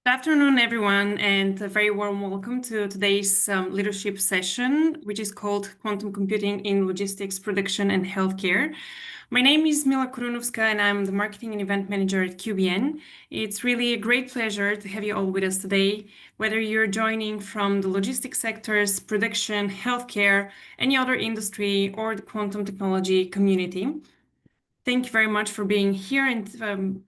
Good afternoon, everyone, and a very warm welcome to today's leadership session, which is called Quantum Computing in Logistics, Production, and Healthcare. My name is Mila Kurunovska, and I'm the Marketing and Event Manager at QBN. It's really a great pleasure to have you all with us today, whether you're joining from the logistics sectors, production, healthcare, any other industry, or the quantum technology community. Thank you very much for being here and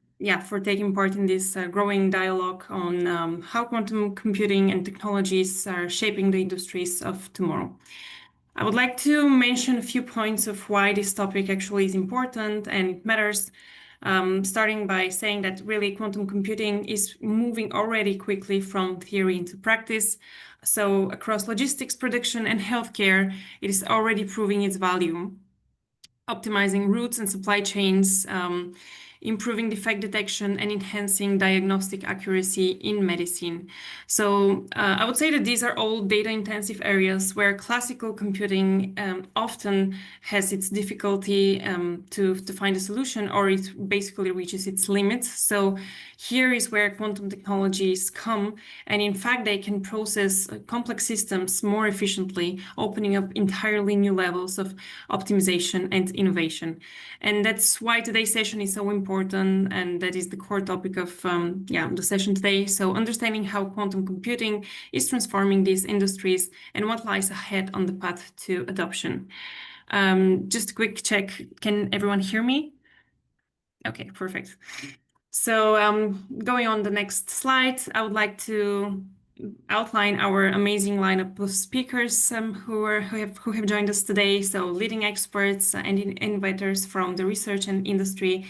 for taking part in this growing dialogue on how quantum computing and technologies are shaping the industries of tomorrow. I would like to mention a few points of why this topic actually is important and it matters, starting by saying that really quantum computing is moving already quickly from theory into practice. So across logistics, production, and healthcare, it is already proving its value, optimizing routes and supply chains, improving defect detection, and enhancing diagnostic accuracy in medicine. So I would say that these are all data-intensive areas where classical computing often has its difficulty to find a solution, or it basically reaches its limits. So here is where quantum technologies come, and in fact, they can process complex systems more efficiently, opening up entirely new levels of optimization and innovation. And that's why today's session is so important, and that is the core topic of the session today. So understanding how quantum computing is transforming these industries and what lies ahead on the path to adoption. Just a quick check. Can everyone hear me? Okay, perfect. So going on the next slide, I would like to outline our amazing lineup of speakers who have joined us today. So leading experts and innovators from the research and industry,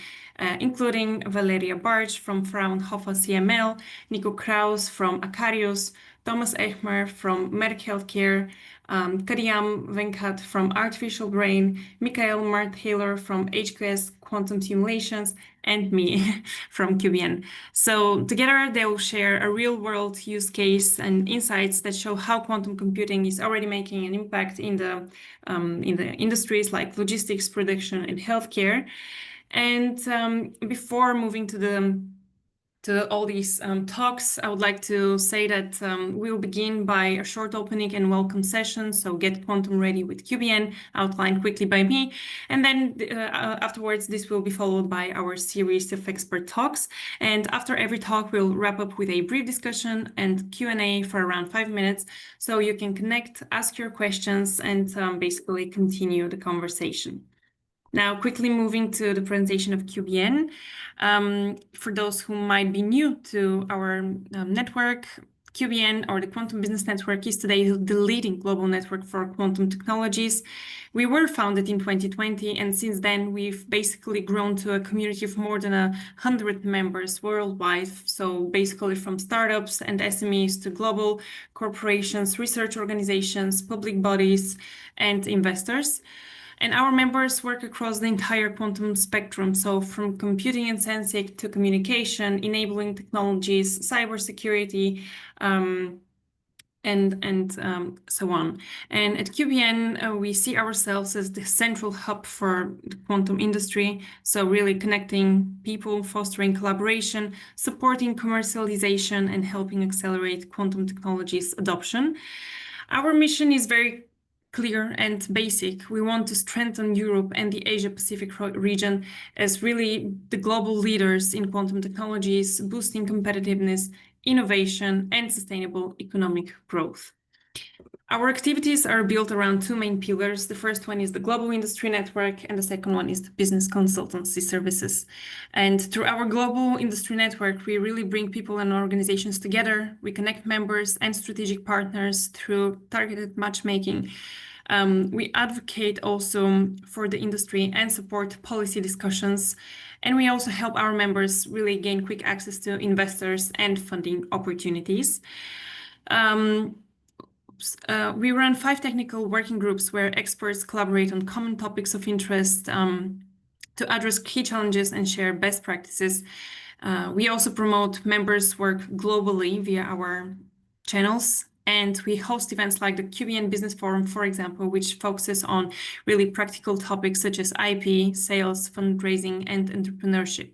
including Valeria Barge from Fraunhofer CML, Nico Kraus from Acarius, Thomas Echmer from Merck Healthcare, Karyam Venkat from Artificial Brain, Michael Marthaler from HQS Quantum Simulations, and me from QBN. So together they will share a real-world use case and insights that show how quantum computing is already making an impact in the industries like logistics, production, and healthcare. And before moving to all these talks, I would like to say that we will begin by a short opening and welcome session. So get quantum ready with QBN, outlined quickly by me. And then afterwards, this will be followed by our series of expert talks. And after every talk, we'll wrap up with a brief discussion and Q&A for around 5 minutes. So you can connect, ask your questions, and basically continue the conversation. Now, quickly moving to the presentation of QBN. For those who might be new to our network, QBN, or the Quantum Business Network, is today the leading global network for quantum technologies. We were founded in 2020, and since then we've basically grown to a community of more than 100 members worldwide. So basically from startups and SMEs to global corporations, research organizations, public bodies, and investors. And our members work across the entire quantum spectrum, so from computing and sensing to communication, enabling technologies, cybersecurity, and so on. And at QBN, we see ourselves as the central hub for the quantum industry, so really connecting people, fostering collaboration, supporting commercialization, and helping accelerate quantum technologies adoption. Our mission is very clear and basic. We want to strengthen Europe and the Asia-Pacific region as really the global leaders in quantum technologies, boosting competitiveness, innovation, and sustainable economic growth. Our activities are built around two main pillars. The first one is the Global Industry Network, and the second one is the Business Consultancy Services. And through our Global Industry Network, we really bring people and organizations together. We connect members and strategic partners through targeted matchmaking. We advocate also for the industry and support policy discussions. And we also help our members really gain quick access to investors and funding opportunities. We run 5 technical working groups where experts collaborate on common topics of interest to address key challenges and share best practices. We also promote members' work globally via our channels, and we host events like the QBN Business Forum, for example, which focuses on really practical topics such as IP, sales, fundraising, and entrepreneurship.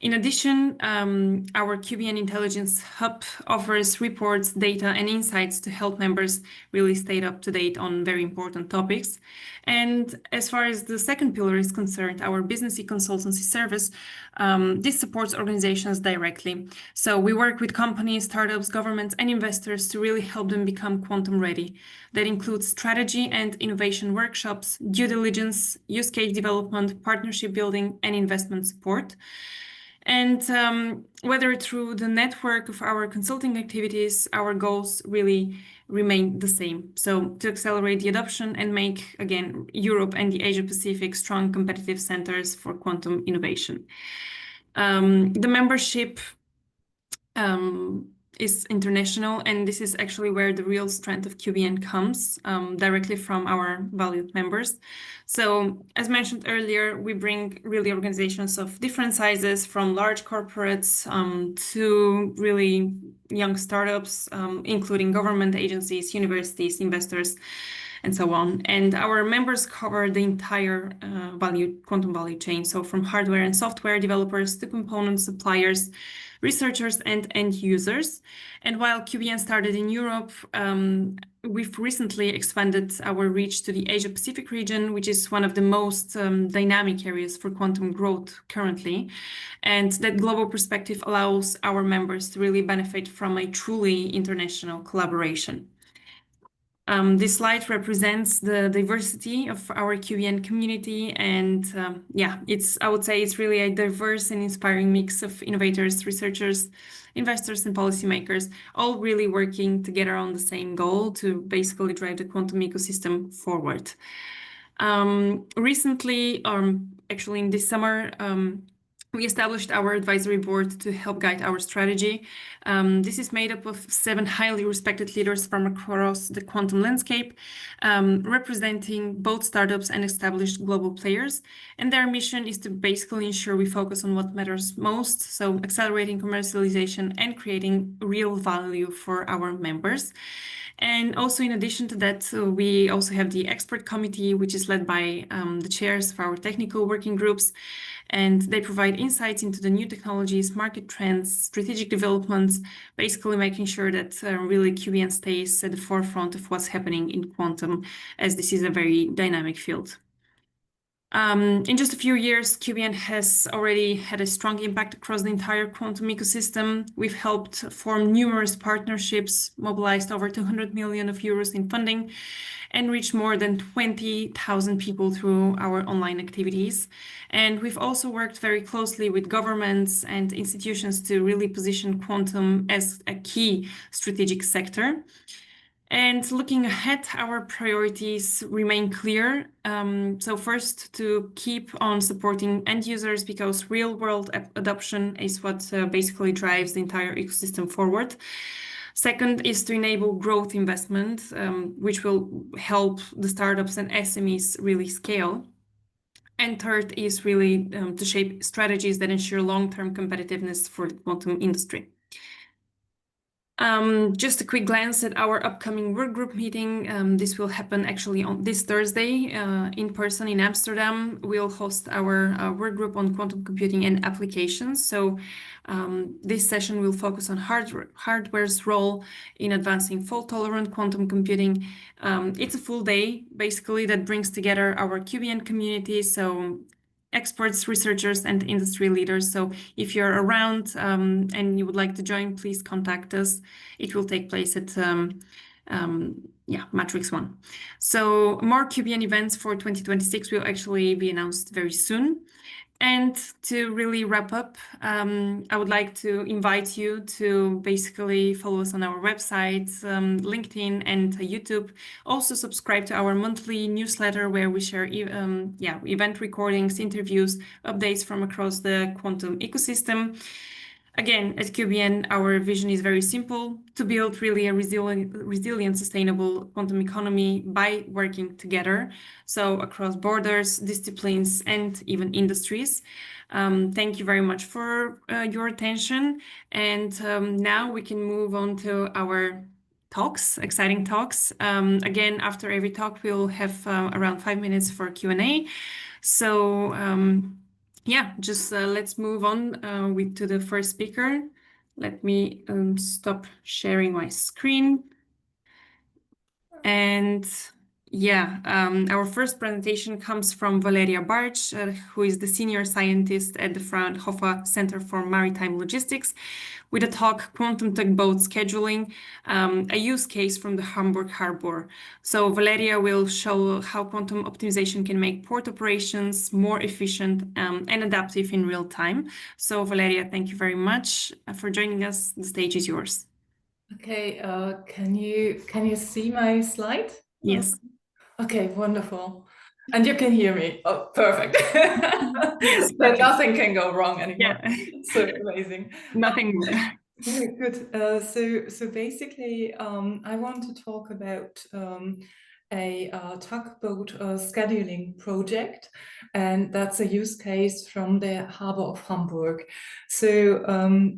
In addition, our QBN Intelligence Hub offers reports, data, and insights to help members really stay up to date on very important topics. And as far as the second pillar is concerned, our business consultancy service, this supports organizations directly. So we work with companies, startups, governments, and investors to really help them become quantum ready. That includes strategy and innovation workshops, due diligence, use case development, partnership building, and investment support. And whether through the network of our consulting activities, our goals really remain the same. So to accelerate the adoption and make, again, Europe and the Asia Pacific strong competitive centers for quantum innovation. The membership is international, and this is actually where the real strength of QBN comes, directly from our valued members. So as mentioned earlier, we bring really organizations of different sizes, from large corporates to really young startups, including government agencies, universities, investors, and so on. And our members cover the entire quantum value chain. So from hardware and software developers to component suppliers, researchers, and end users. And while QBN started in Europe, we've recently expanded our reach to the Asia Pacific region, which is one of the most dynamic areas for quantum growth currently. And that global perspective allows our members to really benefit from a truly international collaboration. This slide represents the diversity of our QBN community, and I would say it's really a diverse and inspiring mix of innovators, researchers, investors, and policymakers, all really working together on the same goal to basically drive the quantum ecosystem forward. Recently, actually in this summer, we established our advisory board to help guide our strategy. This is made up of 7 highly respected leaders from across the quantum landscape, representing both startups and established global players. And their mission is to basically ensure we focus on what matters most, so accelerating commercialization and creating real value for our members. And also, in addition to that, we also have the expert committee, which is led by the chairs of our technical working groups. And they provide insights into the new technologies, market trends, strategic developments, basically making sure that really QBN stays at the forefront of what's happening in quantum, as this is a very dynamic field. In just a few years, QBN has already had a strong impact across the entire quantum ecosystem. We've helped form numerous partnerships, mobilized over 200 million euros in funding, and reached more than 20,000 people through our online activities. And we've also worked very closely with governments and institutions to really position quantum as a key strategic sector. And looking ahead, our priorities remain clear. So first, to keep on supporting end users, because real-world adoption is what basically drives the entire ecosystem forward. Second is to enable growth investment, which will help the startups and SMEs really scale. And third is really to shape strategies that ensure long-term competitiveness for the quantum industry. Just a quick glance at our upcoming workgroup meeting. This will happen actually on this Thursday in person in Amsterdam. We'll host our workgroup on quantum computing and applications. So this session will focus on hardware's role in advancing fault-tolerant quantum computing. It's a full day, basically, that brings together our QBN community. So experts, researchers, and industry leaders. So if you're around and you would like to join, please contact us. It will take place at Matrix 1. So more QBN events for 2026 will actually be announced very soon. And to really wrap up, I would like to invite you to basically follow us on our website, LinkedIn, and YouTube. Also subscribe to our monthly newsletter where we share event recordings, interviews, updates from across the quantum ecosystem. Again, at QBN, our vision is very simple: to build really a resilient, sustainable quantum economy by working together, so across borders, disciplines, and even industries. Thank you very much for your attention. And now we can move on to our talks, exciting talks. Again, after every talk, we'll have around 5 minutes for Q&A. So yeah, just let's move on to the first speaker. Let me stop sharing my screen. And yeah, our first presentation comes from Valeria Barch, who is the senior scientist at the Fraunhofer Center for Maritime Logistics, with a talk, Quantum Tug Boat Scheduling, a use case from the Hamburg Harbour. So Valeria will show how quantum optimization can make port operations more efficient and adaptive in real time. So Valeria, thank you very much for joining us. The stage is yours. Okay, can you see my slide? Yes. Okay, wonderful. And you can hear me. Oh, perfect. Yes, Then perfect. nothing can go wrong anymore. Yeah. So amazing. Nothing more. Very good. So basically, I want to talk about a tugboat scheduling project, and that's a use case from the harbor of Hamburg. So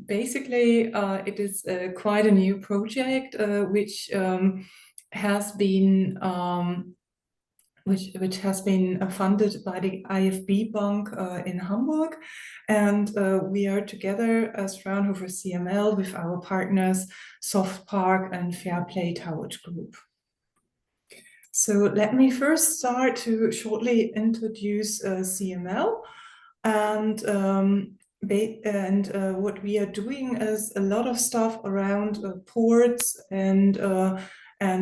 basically, it is quite a new project which has been which has been funded by the IFB Bank in Hamburg. And we are together as Fraunhofer CML with our partners, SoftPark and Fairplay Towage Group. So let me first start to shortly introduce CML. And what we are doing is a lot of stuff around ports and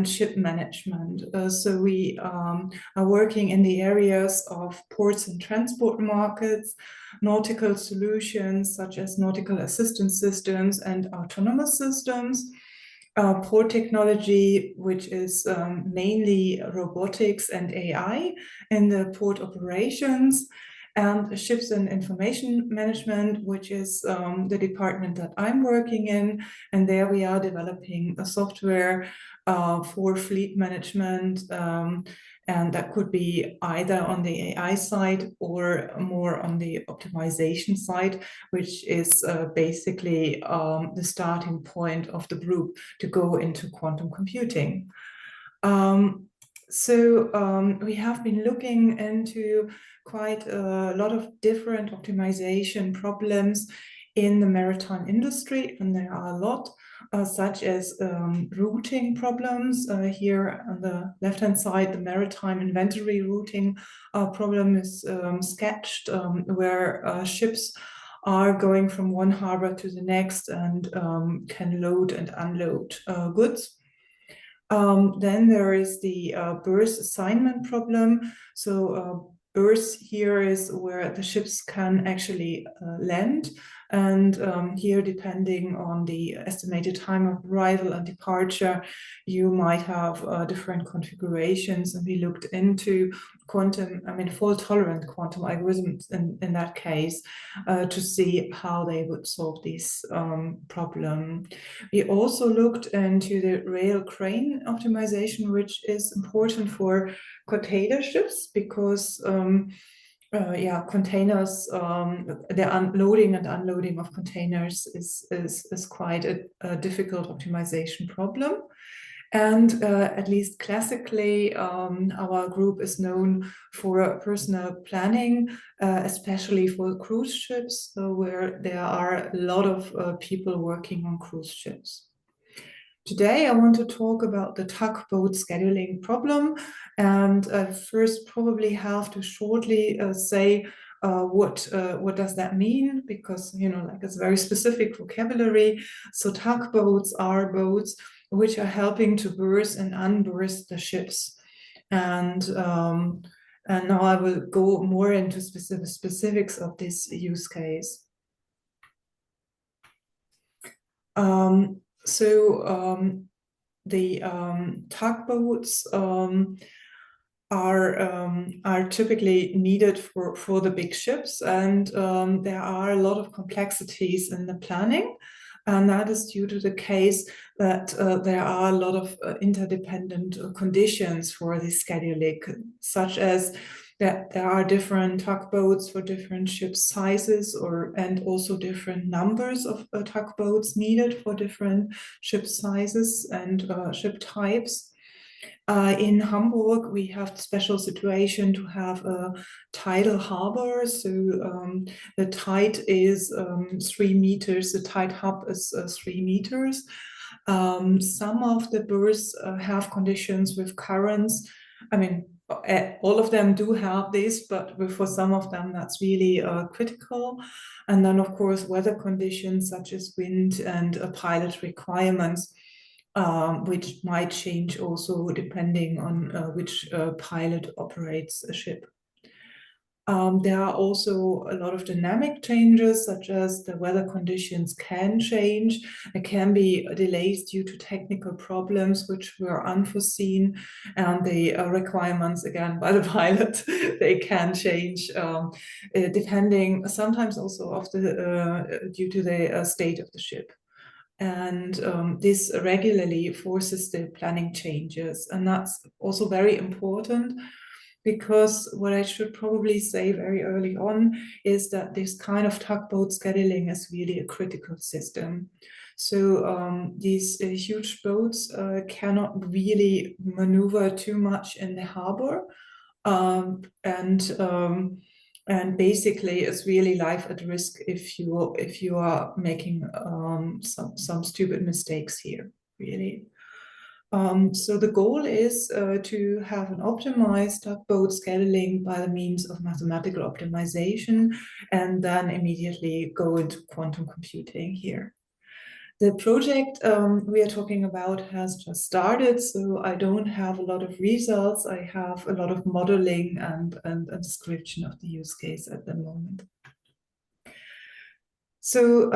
ship management. So we are working in the areas of ports and transport markets, nautical solutions such as nautical assistance systems and autonomous systems, port technology, which is mainly robotics and AI in the port operations, and ships and information management, which is the department that I'm working in. And there we are developing a software for fleet management. And that could be either on the AI side or more on the optimization side, which is basically the starting point of the group to go into quantum computing. We have been looking into quite a lot of different optimization problems in the maritime industry, and there are a lot, such as routing problems. Here on the left-hand side, the maritime inventory routing problem is sketched, where ships are going from one harbor to the next and can load and unload goods. Then there is the berth assignment problem. So berth here is where the ships can actually land. And here, depending on the estimated time of arrival and departure, you might have different configurations. And we looked into fault-tolerant quantum algorithms in that case to see how they would solve this problem. We also looked into the rail crane optimization, which is important for container ships because containers, the unloading and unloading of containers is quite a difficult optimization problem. And at least classically, our group is known for personal planning, especially for cruise ships, where there are a lot of people working on cruise ships. Today, I want to talk about the tugboat scheduling problem, and first probably have to shortly say what does that mean, because it's very specific vocabulary. So tugboats are boats which are helping to berth and unberth the ships, and now I will go more into specifics of this use case. The tugboats are typically needed for the big ships, and there are a lot of complexities in the planning. And that is due to the case that there are a lot of interdependent conditions for the scheduling, such as that there are different tugboats for different ship sizes, and also different numbers of tugboats needed for different ship sizes and ship types. In Hamburg, we have the special situation to have a tidal harbor. So the tide is 3 meters, the tide hub is 3 meters. Some of the berths have conditions with currents. I mean, all of them do have this, but for some of them, that's really critical. And then, of course, weather conditions such as wind and pilot requirements, which might change also depending on which pilot operates a ship. There are also a lot of dynamic changes, such as the weather conditions can change. There can be delays due to technical problems which were unforeseen, and the requirements, again, by the pilot, they can change depending sometimes also of the due to the state of the ship. And this regularly forces the planning changes. And that's also very important, because what I should probably say very early on is that this kind of tugboat scheduling is really a critical system. So these huge boats cannot really maneuver too much in the harbor. And basically it's really life at risk if you are making some stupid mistakes here, really. So the goal is to have an optimized tugboat scheduling by the means of mathematical optimization, and then immediately go into quantum computing here. The project we are talking about has just started, so I don't have a lot of results. I have a lot of modeling and a description of the use case at the moment. So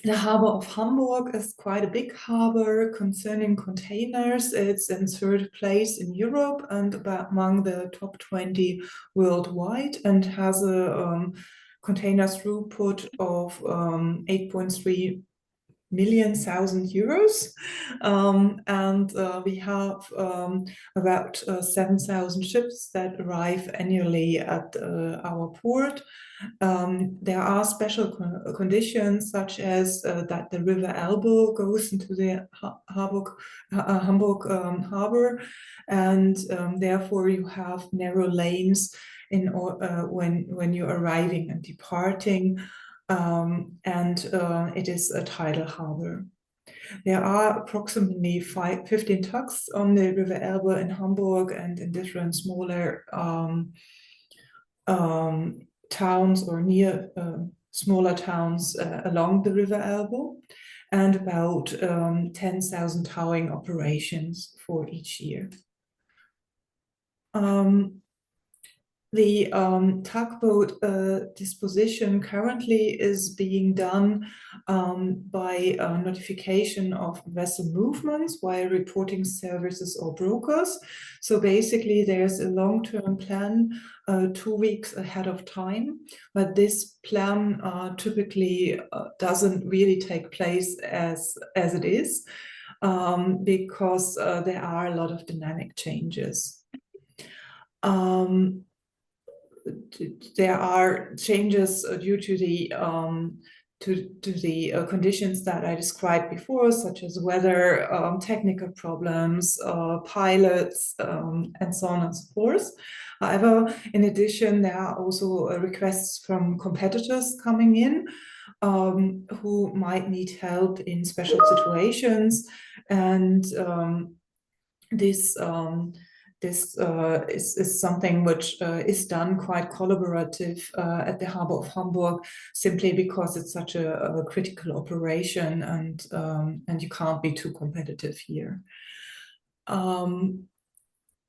the harbor of Hamburg is quite a big harbor concerning containers. It's in third place in Europe and among the top 20 worldwide, and has a container throughput of 8.3 million thousand euros, and we have about 7,000 ships that arrive annually at our port. There are special conditions, such as that the River Elbe goes into the Hamburg Harbour, and therefore you have narrow lanes when you're arriving and departing. And it is a tidal harbor. There are approximately 15 tugs on the River Elbe in Hamburg and in different smaller towns or near smaller towns along the River Elbe, and about 10,000 towing operations for each year. The tugboat disposition currently is being done by notification of vessel movements via reporting services or brokers. So basically there's a long-term plan 2 weeks ahead of time, but this plan typically doesn't really take place as it is, because there are a lot of dynamic changes. There are changes due to the conditions that I described before, such as weather, technical problems, pilots, and so on and so forth. However, in addition, there are also requests from competitors coming in who might need help in special situations, and this is something which is done quite collaborative at the Harbour of Hamburg, simply because it's such a critical operation, and you can't be too competitive here.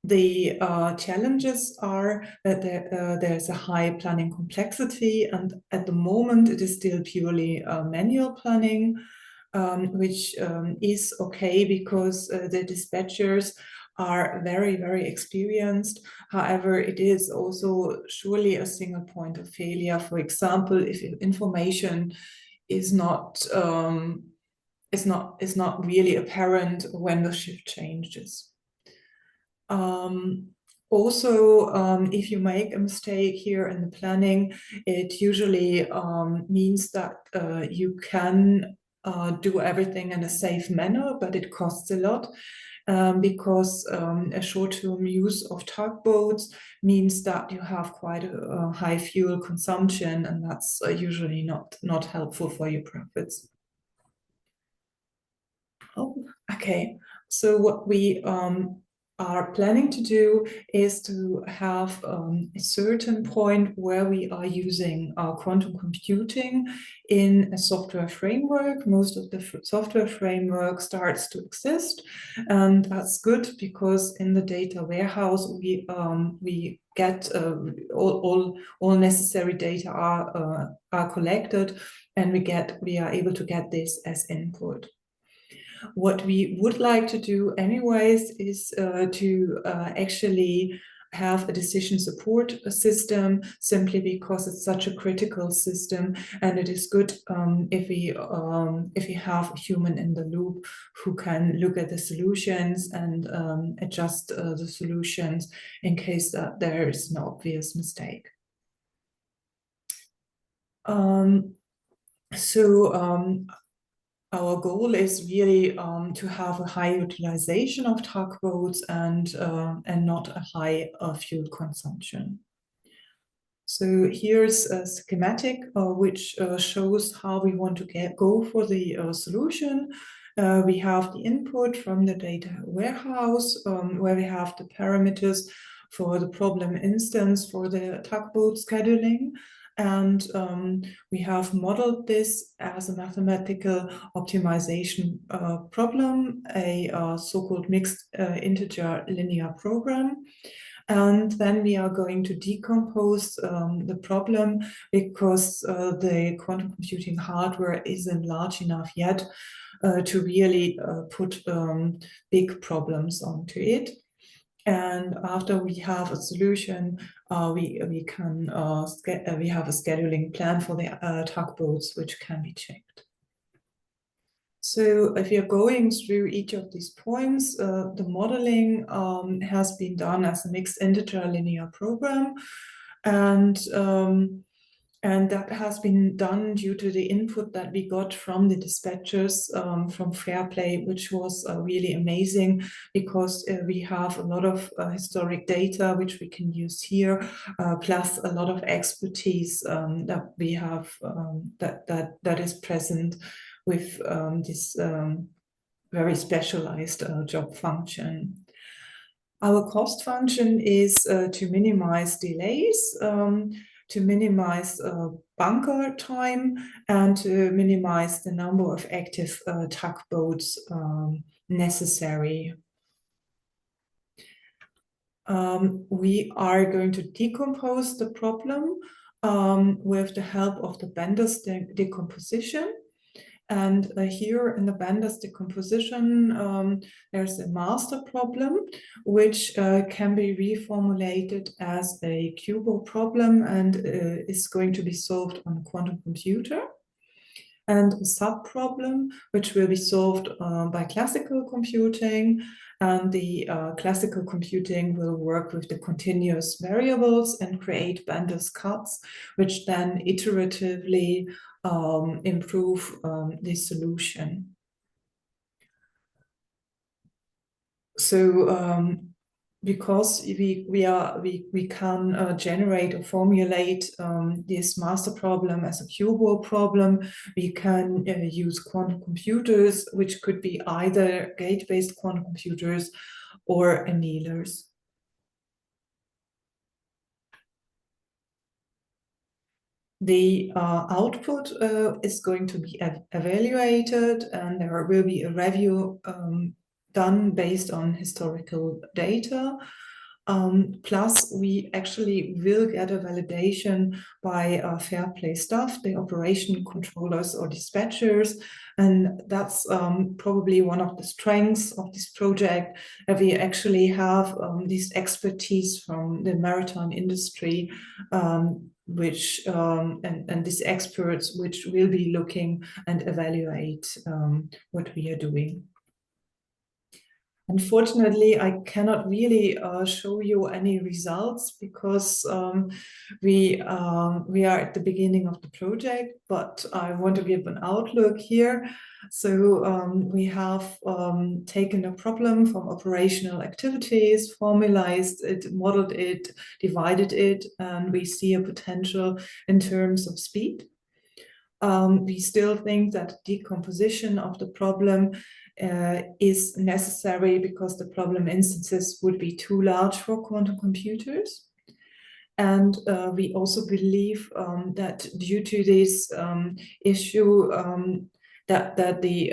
The challenges are that there's a high planning complexity, and at the moment it is still purely manual planning, which is okay because the dispatchers are very, very experienced. However, it is also surely a single point of failure. For example, if information is not really apparent when the shift changes. Also, if you make a mistake here in the planning, it usually means that you can do everything in a safe manner, but it costs a lot. because a short-term use of tugboats means that you have quite a high fuel consumption, and that's usually not helpful for your profits. Oh, okay. So what we are planning to do is to have a certain point where we are using quantum computing in a software framework. Most of the software framework starts to exist, and that's good because in the data warehouse we get all necessary data are collected, and we are able to get this as input. What we would like to do anyways is to actually have a decision support system, simply because it's such a critical system, and it is good if we have a human in the loop who can look at the solutions and adjust the solutions in case that there is an obvious mistake. Our goal is really to have a high utilization of tugboats and not a high fuel consumption. So here's a schematic which shows how we want to go for the solution. We have the input from the data warehouse where we have the parameters for the problem instance for the tugboat scheduling. And we have modeled this as a mathematical optimization problem, a so-called mixed integer linear program. And then we are going to decompose the problem because the quantum computing hardware isn't large enough yet to really put big problems onto it. And after we have a solution, we have a scheduling plan for the tugboats, which can be checked. So if you're going through each of these points, the modeling has been done as a mixed integer linear program, and that has been done due to the input that we got from the dispatchers from Fairplay, which was really amazing because we have a lot of historic data which we can use here, plus a lot of expertise that we have that is present with this very specialized job function. Our cost function is to minimize delays, to minimize bunker time, and to minimize the number of active tugboats necessary. We are going to decompose the problem with the help of the Bender's decomposition. And here in the Bender's decomposition, there's a master problem, which can be reformulated as a QBO problem and is going to be solved on a quantum computer. And a sub-problem, which will be solved by classical computing. And the classical computing will work with the continuous variables and create Bender's cuts, which then iteratively improve the solution. So because we can generate or formulate this master problem as a QBO problem, we can use quantum computers, which could be either gate-based quantum computers or annealers. The output is going to be evaluated, and there will be a review done based on historical data. Plus, we actually will get a validation by Fairplay staff, the operation controllers or dispatchers, and that's probably one of the strengths of this project, that we actually have this expertise from the maritime industry, which and these experts which will be looking and evaluate what we are doing. Unfortunately, I cannot really show you any results because we are at the beginning of the project, but I want to give an outlook here. So we have taken a problem from operational activities, formalized it, modeled it, divided it, and we see a potential in terms of speed. We still think that decomposition of the problem is necessary because the problem instances would be too large for quantum computers. And we also believe that due to this issue, that the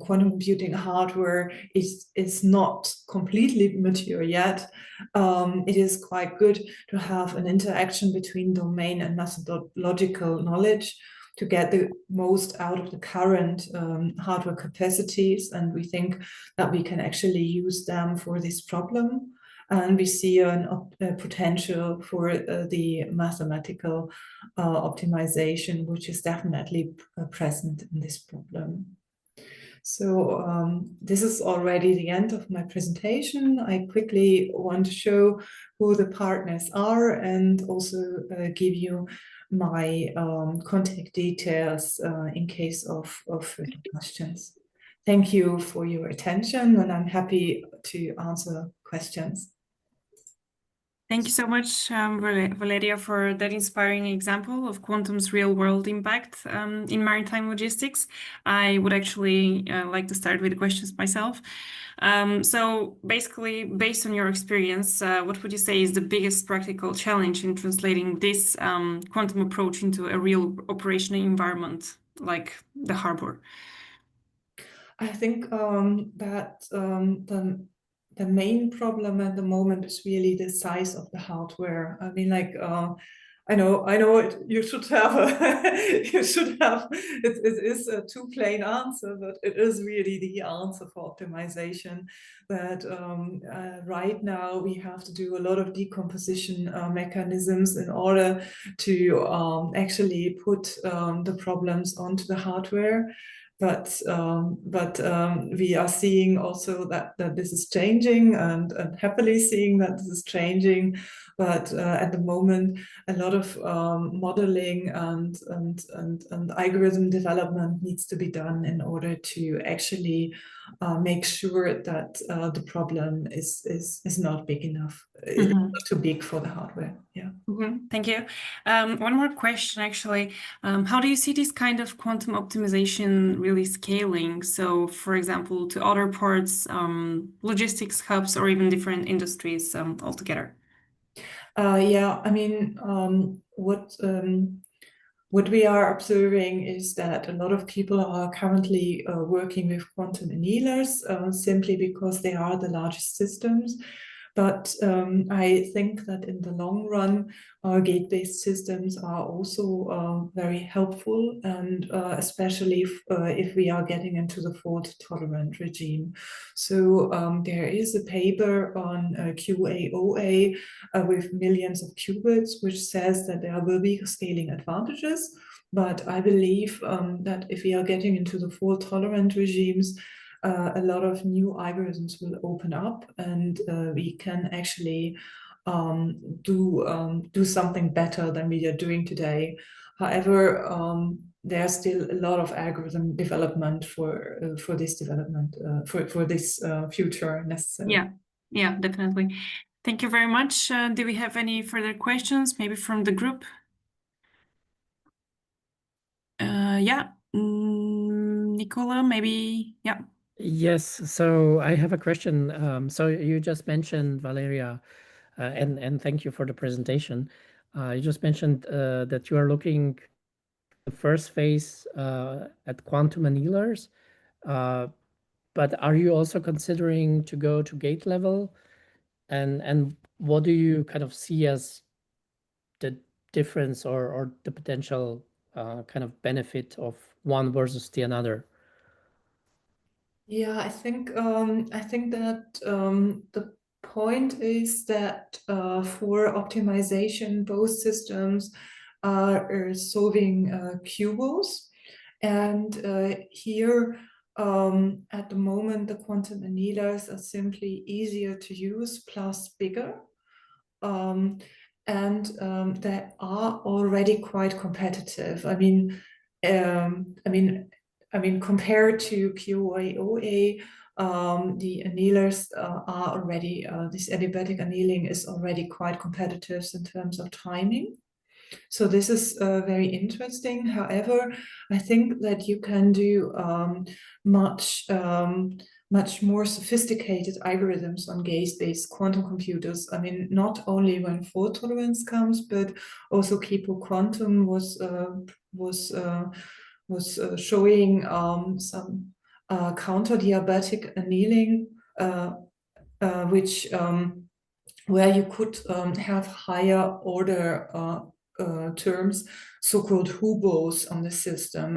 quantum computing hardware is not completely mature yet. It is quite good to have an interaction between domain and methodological knowledge to get the most out of the current hardware capacities. And we think that we can actually use them for this problem. And we see a potential for the mathematical optimization, which is definitely present in this problem. So this is already the end of my presentation. I quickly want to show who the partners are and also give you my contact details in case of further questions. Thank you for your attention, and I'm happy to answer questions. Thank you so much, Valeria, for that inspiring example of quantum's real-world impact in maritime logistics. I would actually like to start with the questions myself. So basically, based on your experience, what would you say is the biggest practical challenge in translating this quantum approach into a real operational environment like the harbor? I think that the main problem at the moment is really the size of the hardware. I mean, like, I know you should have it is a too plain answer, but it is really the answer for optimization that right now we have to do a lot of decomposition mechanisms in order to actually put the problems onto the hardware. But we are seeing also that this is changing and happily seeing that this is changing. But at the moment, a lot of modeling and algorithm development needs to be done in order to actually make sure that the problem is not big enough, it's not too big for the hardware. Yeah. Thank you. One more question, actually. How do you see this kind of quantum optimization really scaling? So, for example, to other parts, logistics hubs, or even different industries altogether? Yeah, I mean, what we are observing is that a lot of people are currently working with quantum annealers simply because they are the largest systems. But I think that in the long run, gate-based systems are also very helpful, and especially if we are getting into the fault-tolerant regime. So there is a paper on QAOA with millions of qubits, which says that there will be scaling advantages. But I believe that if we are getting into the fault-tolerant regimes, a lot of new algorithms will open up, and we can actually do something better than we are doing today. However, there's still a lot of algorithm development for this development for this future necessary. Yeah, definitely. Thank you very much. Do we have any further questions, maybe from the group? Yeah, Nicola, maybe. Yeah. Yes, so I have a question. So you just mentioned, Valeria, and thank you for the presentation. You just mentioned that you are looking the first phase at quantum annealers, but are you also considering to go to gate level? And what do you kind of see as the difference or the potential kind of benefit of one versus the another? Yeah, I think that the point is that for optimization, both systems are solving QOs, and here At the moment, the quantum annealers are simply easier to use plus bigger. They are already quite competitive. Compared to QAOA, the annealers are already, this adiabatic annealing is already quite competitive in terms of timing. So this is very interesting. However, I think that you can do much more sophisticated algorithms on gauge-based quantum computers. I mean, not only when fault tolerance comes, but also Kipo Quantum was showing some counter-diabatic annealing, where you could have higher order terms, so-called hubos on the system,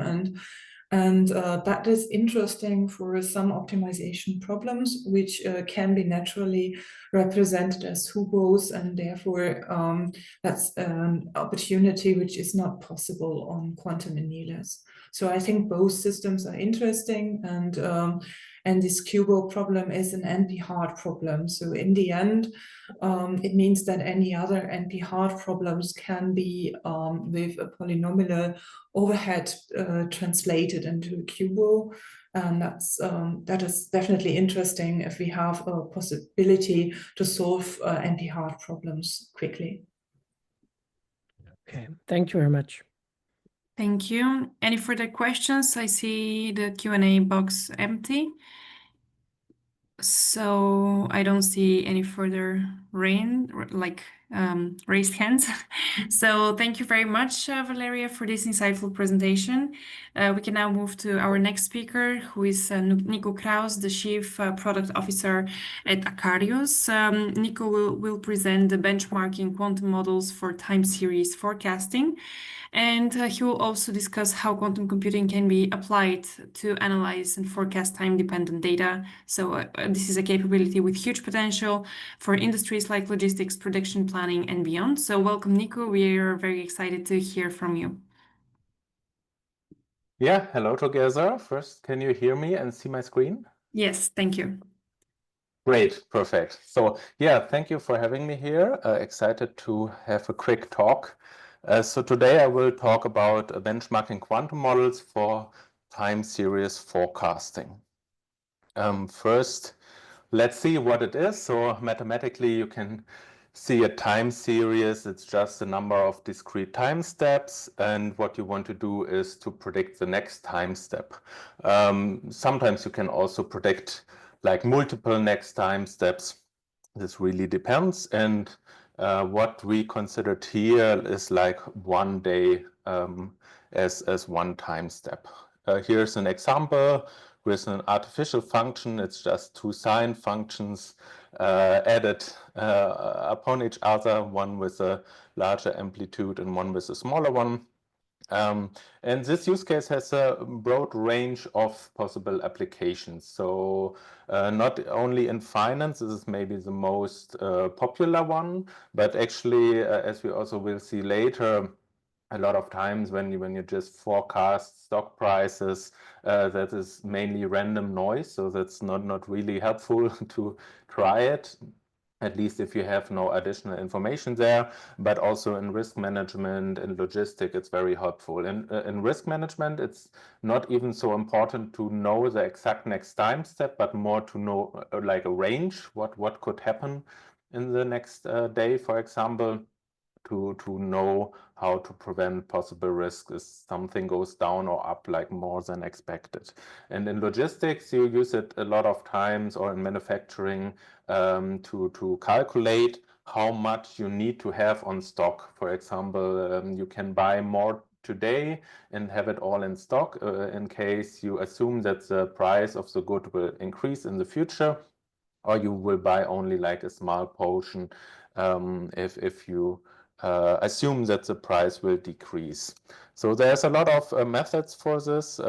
and that is interesting for some optimization problems, which can be naturally represented as hubos, and therefore that's an opportunity which is not possible on quantum annealers. So I think both systems are interesting, and this QBO problem is an NP-hard problem. So in the end, it means that any other NP-hard problems can be with a polynomial overhead translated into a QBO. And that is definitely interesting if we have a possibility to solve NP-hard problems quickly. Okay, thank you very much. Thank you. Any further questions? I see the Q&A box empty. So I don't see any further raised hands. So thank you very much, Valeria, for this insightful presentation. We can now move to our next speaker, who is Nico Kraus, the Chief Product Officer at Acarius. Nico will present the benchmarking quantum models for time series forecasting. And he will also discuss how quantum computing can be applied to analyze and forecast time-dependent data. So this is a capability with huge potential for industries like logistics, prediction planning, and beyond. So welcome, Nico. We are very excited to hear from you. Yeah, hello together. First, can you hear me and see my screen? Yes, thank you. Great, perfect. So yeah, thank you for having me here. Excited to have a quick talk. So today I will talk about benchmarking quantum models for time series forecasting. First, let's see what it is. So mathematically, you can see a time series. It's just a number of discrete time steps. And what you want to do is to predict the next time step. Sometimes you can also predict like multiple next time steps. This really depends. And what we considered here is like one day as one time step. Here's an example with an artificial function. It's just two sine functions added upon each other, one with a larger amplitude and one with a smaller one. And this use case has a broad range of possible applications. So not only in finance, this is maybe the most popular one, but actually, as we also will see later, a lot of times when you just forecast stock prices, that is mainly random noise. So that's not really helpful to try it, at least if you have no additional information there. But also in risk management and logistics, it's very helpful. In risk management, it's not even so important to know the exact next time step, but more to know like a range, what could happen in the next day, for example, to know how to prevent possible risk if something goes down or up like more than expected. And in logistics, you use it a lot of times, or in manufacturing, to calculate how much you need to have on stock. For example, you can buy more today and have it all in stock in case you assume that the price of the good will increase in the future, or you will buy only like a small portion if you assume that the price will decrease. So there's a lot of methods for this.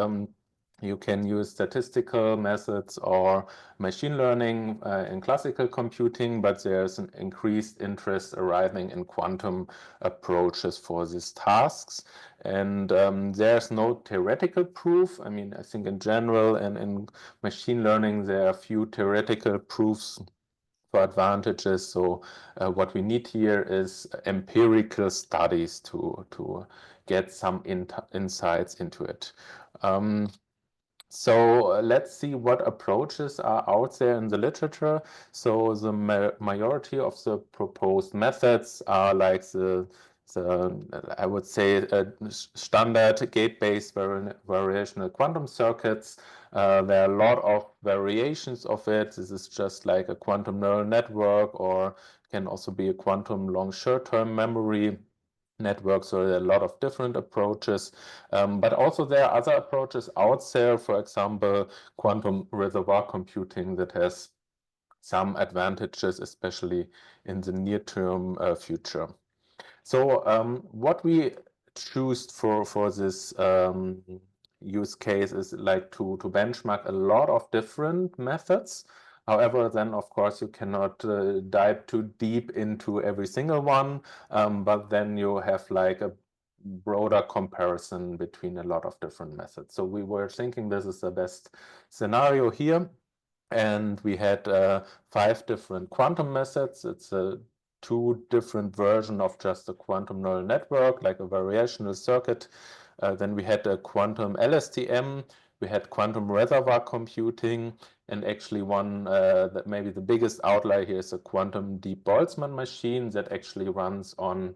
You can use statistical methods or machine learning in classical computing, but there's an increased interest arising in quantum approaches for these tasks. And there's no theoretical proof. I mean, I think in general and in machine learning, there are a few theoretical proofs for advantages. So what we need here is empirical studies to get some insights into it. So let's see what approaches are out there in the literature. So the majority of the proposed methods are like the I would say standard gate-based variational quantum circuits. There are a lot of variations of it. This is just like a quantum neural network, or can also be a quantum long short-term memory network. So there are a lot of different approaches, but also there are other approaches out there, for example, quantum reservoir computing, that has some advantages, especially in the near-term future. So what we choose for this use case is like to benchmark a lot of different methods. However, then of course you cannot dive too deep into every single one, but then you have like a broader comparison between a lot of different methods. So we were thinking this is the best scenario here. And we had 5 different quantum methods. It's a 2 different versions of just a quantum neural network, like a variational circuit. Then we had a quantum LSTM, we had quantum reservoir computing, and actually one that maybe the biggest outlier here is a quantum deep Boltzmann machine that actually runs on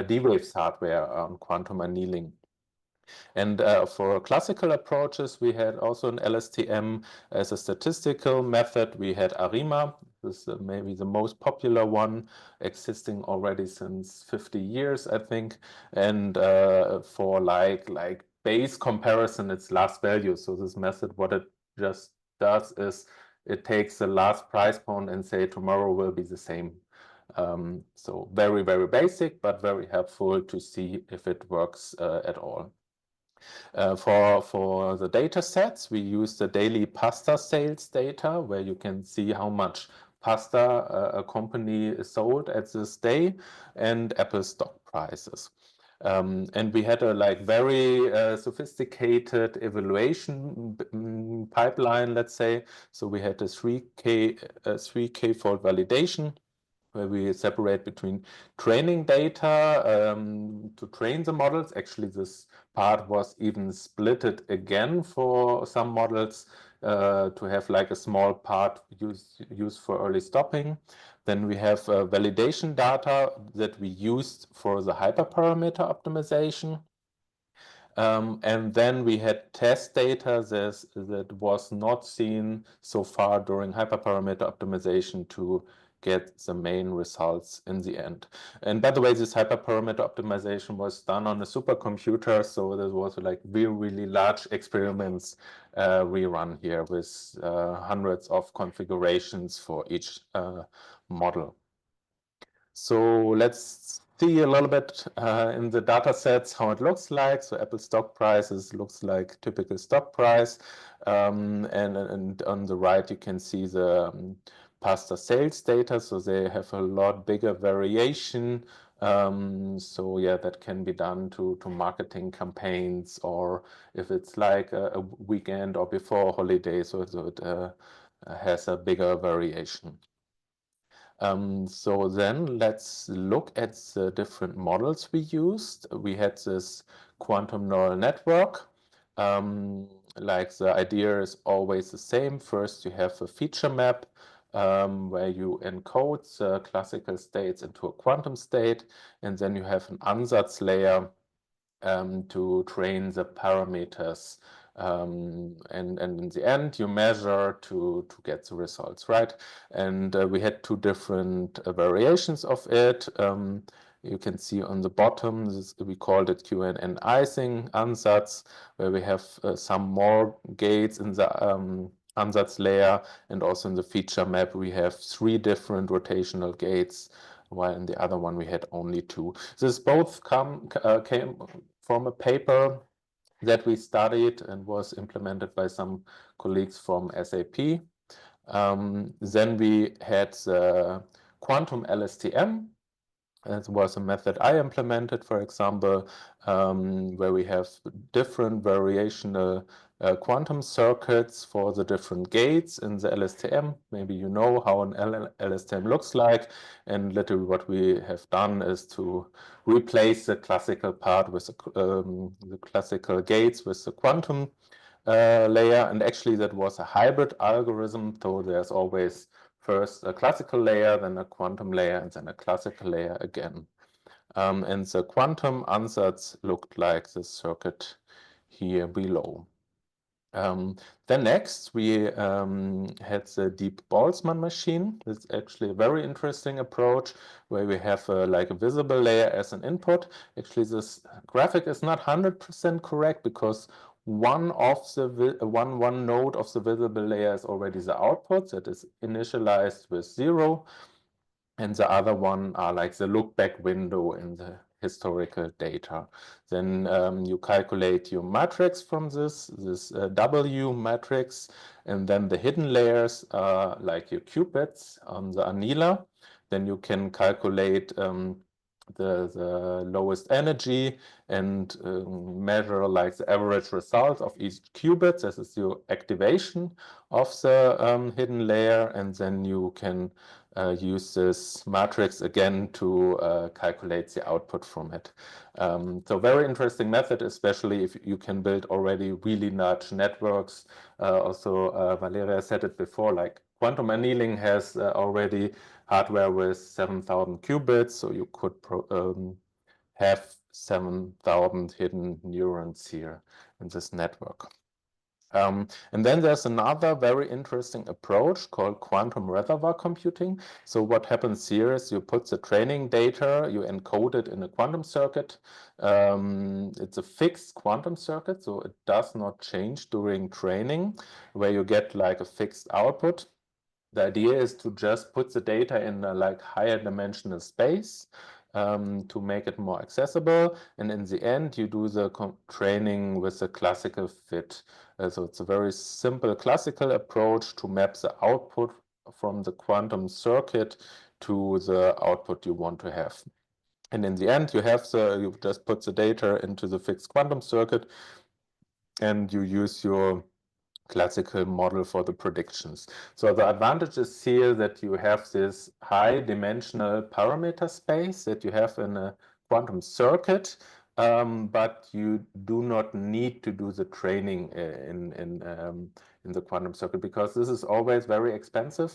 D-Waves hardware on quantum annealing. And for classical approaches, we had also an LSTM as a statistical method. We had ARIMA. This is maybe the most popular one, existing already since 50 years, I think. And for like base comparison, it's last value. So this method, what it just does is it takes the last price point and say tomorrow will be the same. So very, very basic, but very helpful to see if it works at all. For the data sets, we use the daily pasta sales data, where you can see how much pasta a company sold at this day, and Apple stock prices. And we had a very sophisticated evaluation pipeline, let's say. So we had a 3K fold validation, where we separate between training data to train the models. Actually, this part was even splitted again for some models to have like a small part used for early stopping. Then we have validation data that we used for the hyperparameter optimization. And then we had test data that was not seen so far during hyperparameter optimization to get the main results in the end. And by the way, this hyperparameter optimization was done on a supercomputer, so there was like really large experiments we run here with hundreds of configurations for each model. So let's see a little bit in the data sets how it looks like. So Apple stock prices looks like typical stock price. And on the right, you can see the pasta sales data. So they have a lot bigger variation. So yeah, that can be done to marketing campaigns, or if it's like a weekend or before a holiday, so it has a bigger variation. So then let's look at the different models we used. We had this quantum neural network. Like the idea is always the same. First, you have a feature map where you encode the classical states into a quantum state, and then you have an ansatz layer to train the parameters. And in the end, you measure to get the results, right? And we had 2 different variations of it. You can see on the bottom, we called it QBN icing ansatz, where we have some more gates in the ansatz layer, and also in the feature map, we have 3 different rotational gates, while in the other one we had only 2. This both came from a paper that we studied and was implemented by some colleagues from SAP. Then we had the quantum LSTM. It was a method I implemented, for example, where we have different variational quantum circuits for the different gates in the LSTM. Maybe you know how an LSTM looks like, and literally what we have done is to replace the classical part with the classical gates with the quantum layer, and actually that was a hybrid algorithm, so there's always first a classical layer, then a quantum layer, and then a classical layer again. And the quantum ansatz looked like the circuit here below. Then next we had the deep Boltzmann machine. It's actually a very interesting approach where we have like a visible layer as an input. Actually, this graphic is not 100% correct because one node of the visible layer is already the output that is initialized with 0, and the other one are like the look back window in the historical data. Then you calculate your matrix from this W matrix, and then the hidden layers are like your qubits on the annealer. Then you can calculate the lowest energy and measure like the average result of each qubit. This is your activation of the hidden layer, and then you can use this matrix again to calculate the output from it. So very interesting method, especially if you can build already really large networks. Also, Valeria said it before, like quantum annealing has already hardware with 7,000 qubits, so you could have 7,000 hidden neurons here in this network. And then there's another very interesting approach called quantum reservoir computing. So what happens here is you put the training data, you encode it in a quantum circuit. It's a fixed quantum circuit, so it does not change during training, where you get like a fixed output. The idea is to just put the data in a like higher dimensional space to make it more accessible. And in the end, you do the training with a classical fit. So it's a very simple classical approach to map the output from the quantum circuit to the output you want to have. And in the end, you just put the data into the fixed quantum circuit, and you use your classical model for the predictions. So the advantage is here that you have this high dimensional parameter space that you have in a quantum circuit, but you do not need to do the training in the quantum circuit, because this is always very expensive,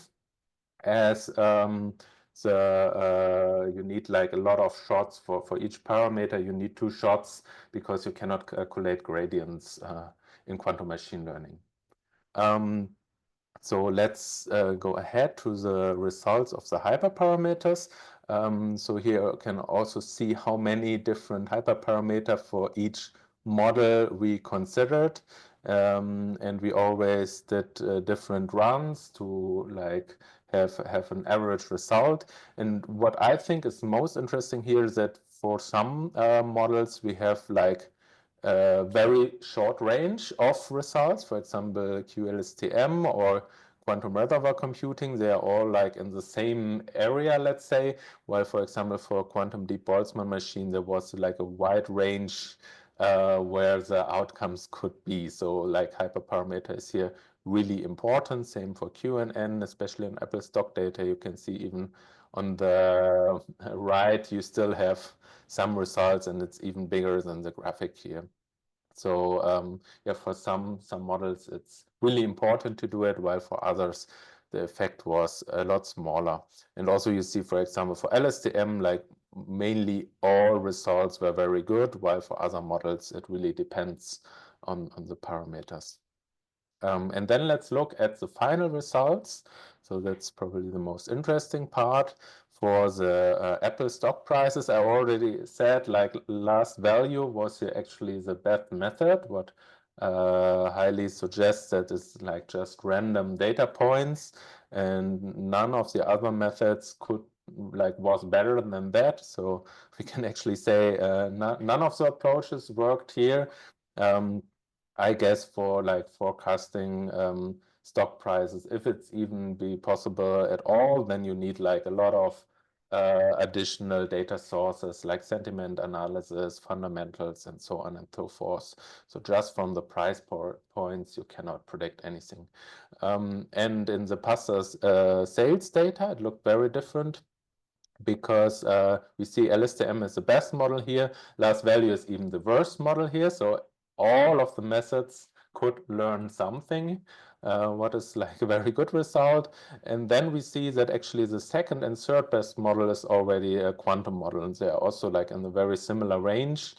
as you need like a lot of shots for each parameter. You need 2 shots because you cannot calculate gradients in quantum machine learning. So let's go ahead to the results of the hyperparameters. So here you can also see how many different hyperparameters for each model we considered. And we always did different runs to like have an average result. And what I think is most interesting here is that for some models we have like a very short range of results. For example, QLSTM or quantum reservoir computing, they are all like in the same area, let's say, while for example for quantum deep Boltzmann machine there was like a wide range where the outcomes could be. So like hyperparameter is here really important. Same for QNN, especially on Apple stock data. You can see even on the right you still have some results, and it's even bigger than the graphic here. So yeah, for some models it's really important to do it, while for others the effect was a lot smaller. And also you see, for example, for LSTM, like mainly all results were very good, while for other models it really depends on the parameters. And then let's look at the final results. So that's probably the most interesting part. For the Apple stock prices, I already said like last value was here actually the best method. What highly suggests that it's like just random data points, and none of the other methods was better than that. So we can actually say none of the approaches worked here. I guess for like forecasting stock prices, if it's even be possible at all, then you need like a lot of additional data sources like sentiment analysis, fundamentals, and so on and so forth. So just from the price points, you cannot predict anything. And in the Pasta's sales data, it looked very different, because we see LSTM is the best model here. Last value is even the worst model here. So all of the methods could learn something, what is like a very good result. And then we see that actually the second and third best model is already a quantum model, and they're also like in a very similar range.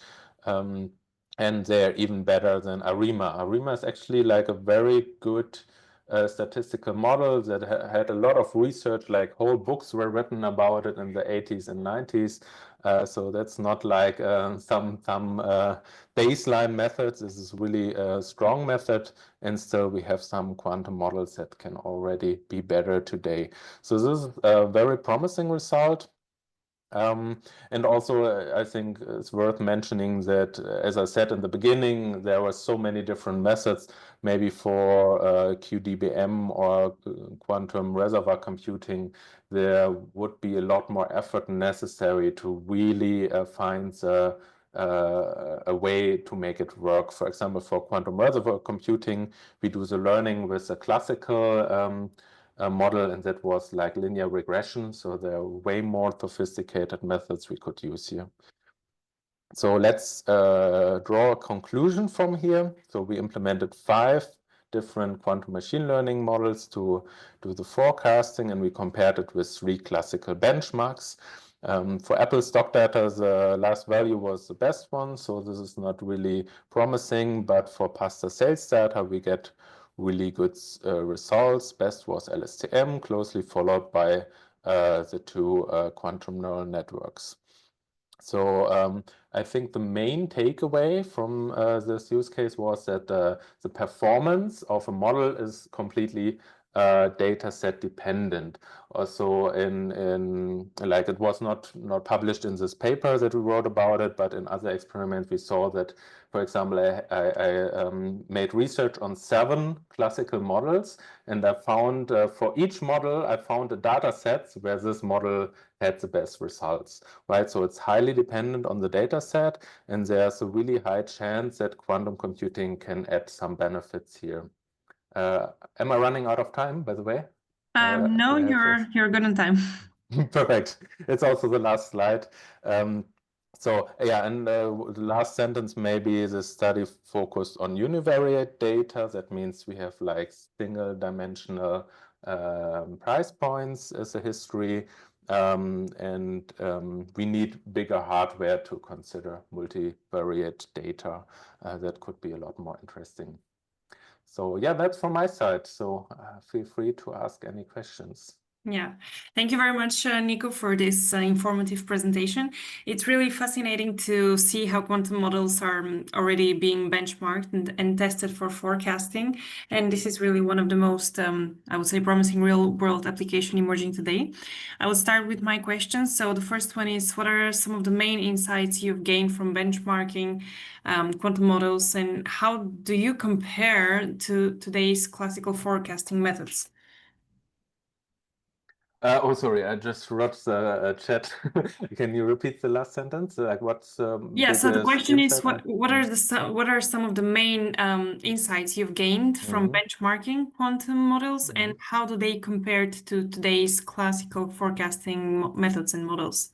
And they're even better than ARIMA. ARIMA is actually like a very good statistical model that had a lot of research, like whole books were written about it in the 80s and 90s. So that's not like some baseline methods. This is really a strong method, and still we have some quantum models that can already be better today. So this is a very promising result. And also, I think it's worth mentioning that, as I said in the beginning, there were so many different methods. Maybe for QDBM or quantum reservoir computing, there would be a lot more effort necessary to really find a way to make it work. For example, for quantum reservoir computing, we do the learning with a classical model, and that was like linear regression. So there are way more sophisticated methods we could use here. So let's draw a conclusion from here. So we implemented 5 different quantum machine learning models to do the forecasting, and we compared it with 3 classical benchmarks. For Apple stock data, the last value was the best one, so this is not really promising, but for Pasta sales data, we get really good results. Best was LSTM, closely followed by the 2 quantum neural networks. So I think the main takeaway from this use case was that the performance of a model is completely data set dependent. Also, in like, it was not published in this paper that we wrote about it, but in other experiments we saw that, for example, I made research on 7 classical models, and I found for each model I found a data set where this model had the best results, right? So it's highly dependent on the data set, and there's a really high chance that quantum computing can add some benefits here. Am I running out of time, by the way? No, you're good on time. Perfect. It's also the last slide. So yeah, and the last sentence, maybe the study focused on univariate data. That means we have like single dimensional price points as a history. And we need bigger hardware to consider multivariate data. That could be a lot more interesting. So yeah, that's from my side. So feel free to ask any questions. Yeah, thank you very much, Nico, for this informative presentation. It's really fascinating to see how quantum models are already being benchmarked and tested for forecasting. And this is really one of the most, I would say, promising real-world application emerging today. I will start with my questions. So the first one is, what are some of the main insights you've gained from benchmarking quantum models, and how do you compare to today's classical forecasting methods? Oh, sorry, I just wrote the chat. Can you repeat the last sentence? Like, what's yeah, so the question is, insight? what are some of the main insights you've gained from benchmarking quantum models, and how do they compare to today's classical forecasting methods and models?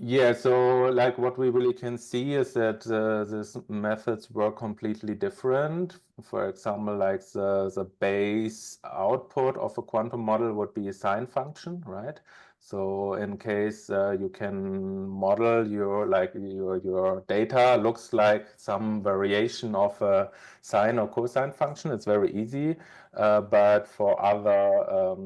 Yeah, so like what we really can see is that these methods were completely different. For example, like the base output of a quantum model would be a sine function, right? So in case you can model your data looks like some variation of a sine or cosine function, it's very easy. But for other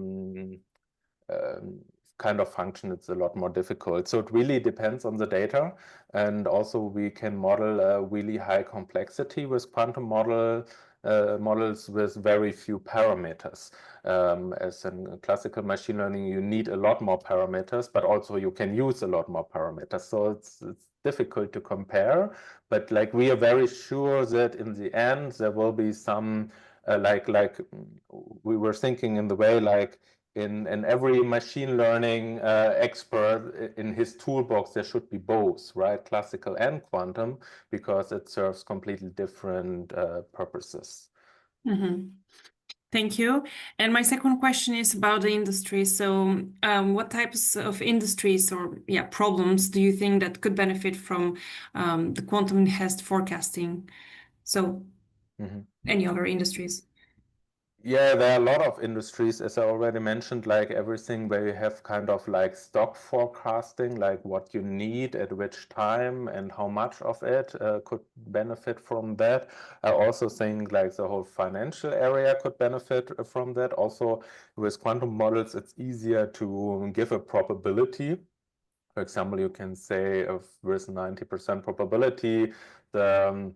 kind of function, it's a lot more difficult. So it really depends on the data. And also we can model a really high complexity with quantum model models with very few parameters. As in classical machine learning, you need a lot more parameters, but also you can use a lot more parameters. So it's difficult to compare, but like we are very sure that in the end there will be some like we were thinking in the way like in every machine learning expert in his toolbox there should be both, right, classical and quantum, because it serves completely different purposes. Mm-hmm. Thank you. And my second question is about the industry. So what types of industries or problems do you think that could benefit from the quantum enhanced forecasting? So any other industries? Yeah, there are a lot of industries, as I already mentioned, like everything where you have kind of like stock forecasting, like what you need at which time and how much of it could benefit from that. I also think like the whole financial area could benefit from that. Also, with quantum models, it's easier to give a probability. For example, you can say with 90% probability, the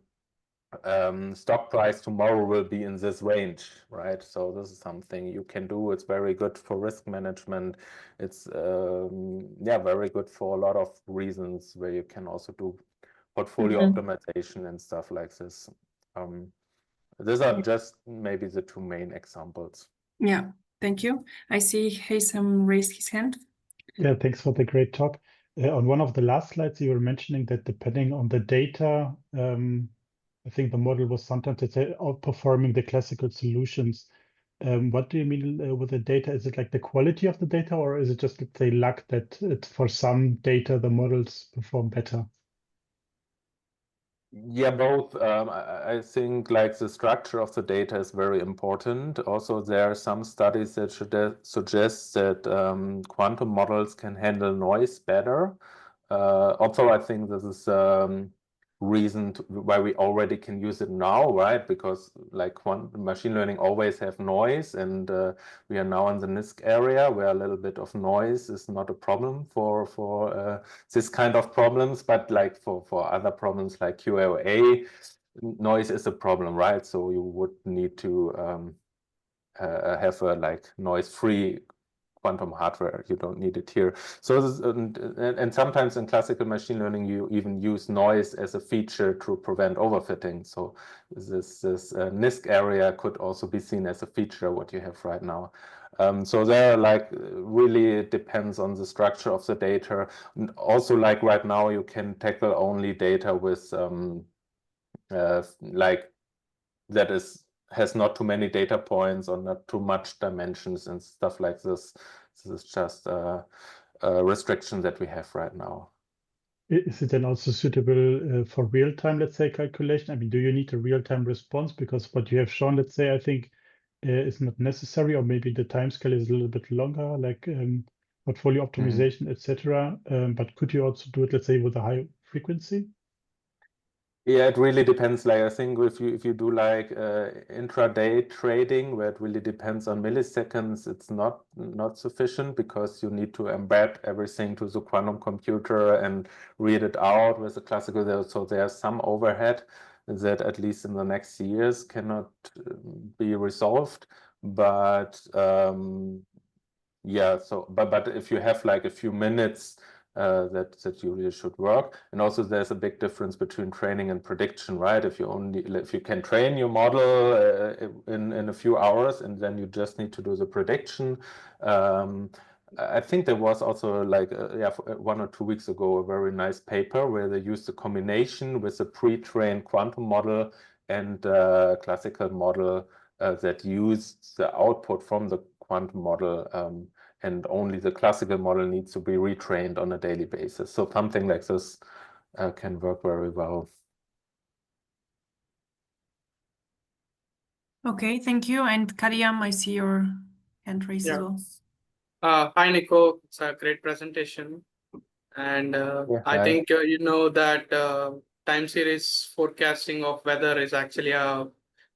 stock price tomorrow will be in this range, right? So this is something you can do. It's very good for risk management. It's very good for a lot of reasons where you can also do portfolio optimization and stuff like this. These are just maybe the two main examples. Yeah, thank you. I see Haysam raised his hand. Yeah, thanks for the great talk. On one of the last slides, you were mentioning that depending on the data, I think the model was sometimes, let's say, outperforming the classical solutions. What do you mean with the data? Is it like the quality of the data, or is it just, let's say, luck that for some data the models perform better? Yeah, both. I think like the structure of the data is very important. Also, there are some studies that suggest that quantum models can handle noise better. Also, I think this is reason why we already can use it now, right? Because like quantum machine learning always have noise, and we are now in the NISQ area where a little bit of noise is not a problem for this kind of problems, but like for other problems like QAOA, noise is a problem, right? So you would need to have a like noise-free quantum hardware. You don't need it here. So this, and sometimes in classical machine learning, you even use noise as a feature to prevent overfitting. So this NISQ area could also be seen as a feature what you have right now. So there, like, really depends on the structure of the data. And also, like right now, you can tackle only data with like that has not too many data points or not too much dimensions and stuff like this. This is just a restriction that we have right now. Is it then also suitable for real-time, let's say, calculation? I mean, do you need a real-time response? Because what you have shown, let's say, I think is not necessary, or maybe the time scale is a little bit longer, like portfolio optimization, etc. But could you also do it, let's say, with a high frequency? Yeah, it really depends. Like I think if you do like intraday trading, where it really depends on milliseconds, it's not sufficient, because you need to embed everything to the quantum computer and read it out with the classical. So there's some overhead that at least in the next years cannot be resolved. But yeah, so but if you have like a few minutes, that usually should work. And also there's a big difference between training and prediction, right? If you can train your model in a few hours, and then you just need to do the prediction. I think there was also like 1 or 2 weeks ago a very nice paper where they used a combination with a pre-trained quantum model and classical model that used the output from the quantum model, and only the classical model needs to be retrained on a daily basis. So something like this can work very well. Okay, thank you. And Kariam, I see your hand raised as well. Hi, Nico. It's a great presentation. And I think you know that time series forecasting of weather is actually a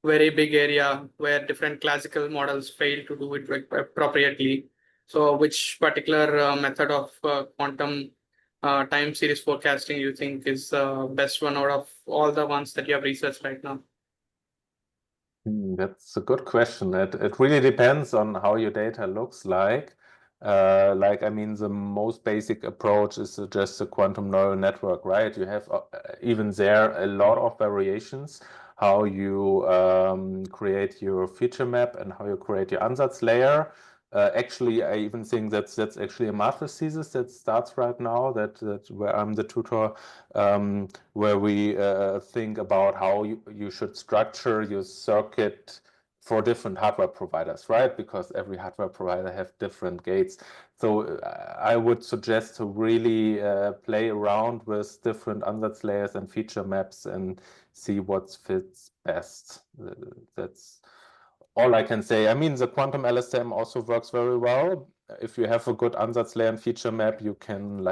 very big area where different classical models fail to do it appropriately. So which particular method of quantum time series forecasting you think is the best one out of all the ones that you have researched right now? That's a good question. It really depends on how your data looks like. I mean, the most basic approach is just a quantum neural network, right? You have even there a lot of variations, how you create your feature map and how you create your ansatz layer. Actually, I even think that's actually a master's thesis that starts right now, that where I'm the tutor, where we think about how you should structure your circuit for different hardware providers, right? Because every hardware provider have different gates. So I would suggest to really play around with different ansatz layers and feature maps and see what fits best. That's all I can say. I mean, the quantum LSTM also works very well. If you have a good ansatz layer and feature map, you can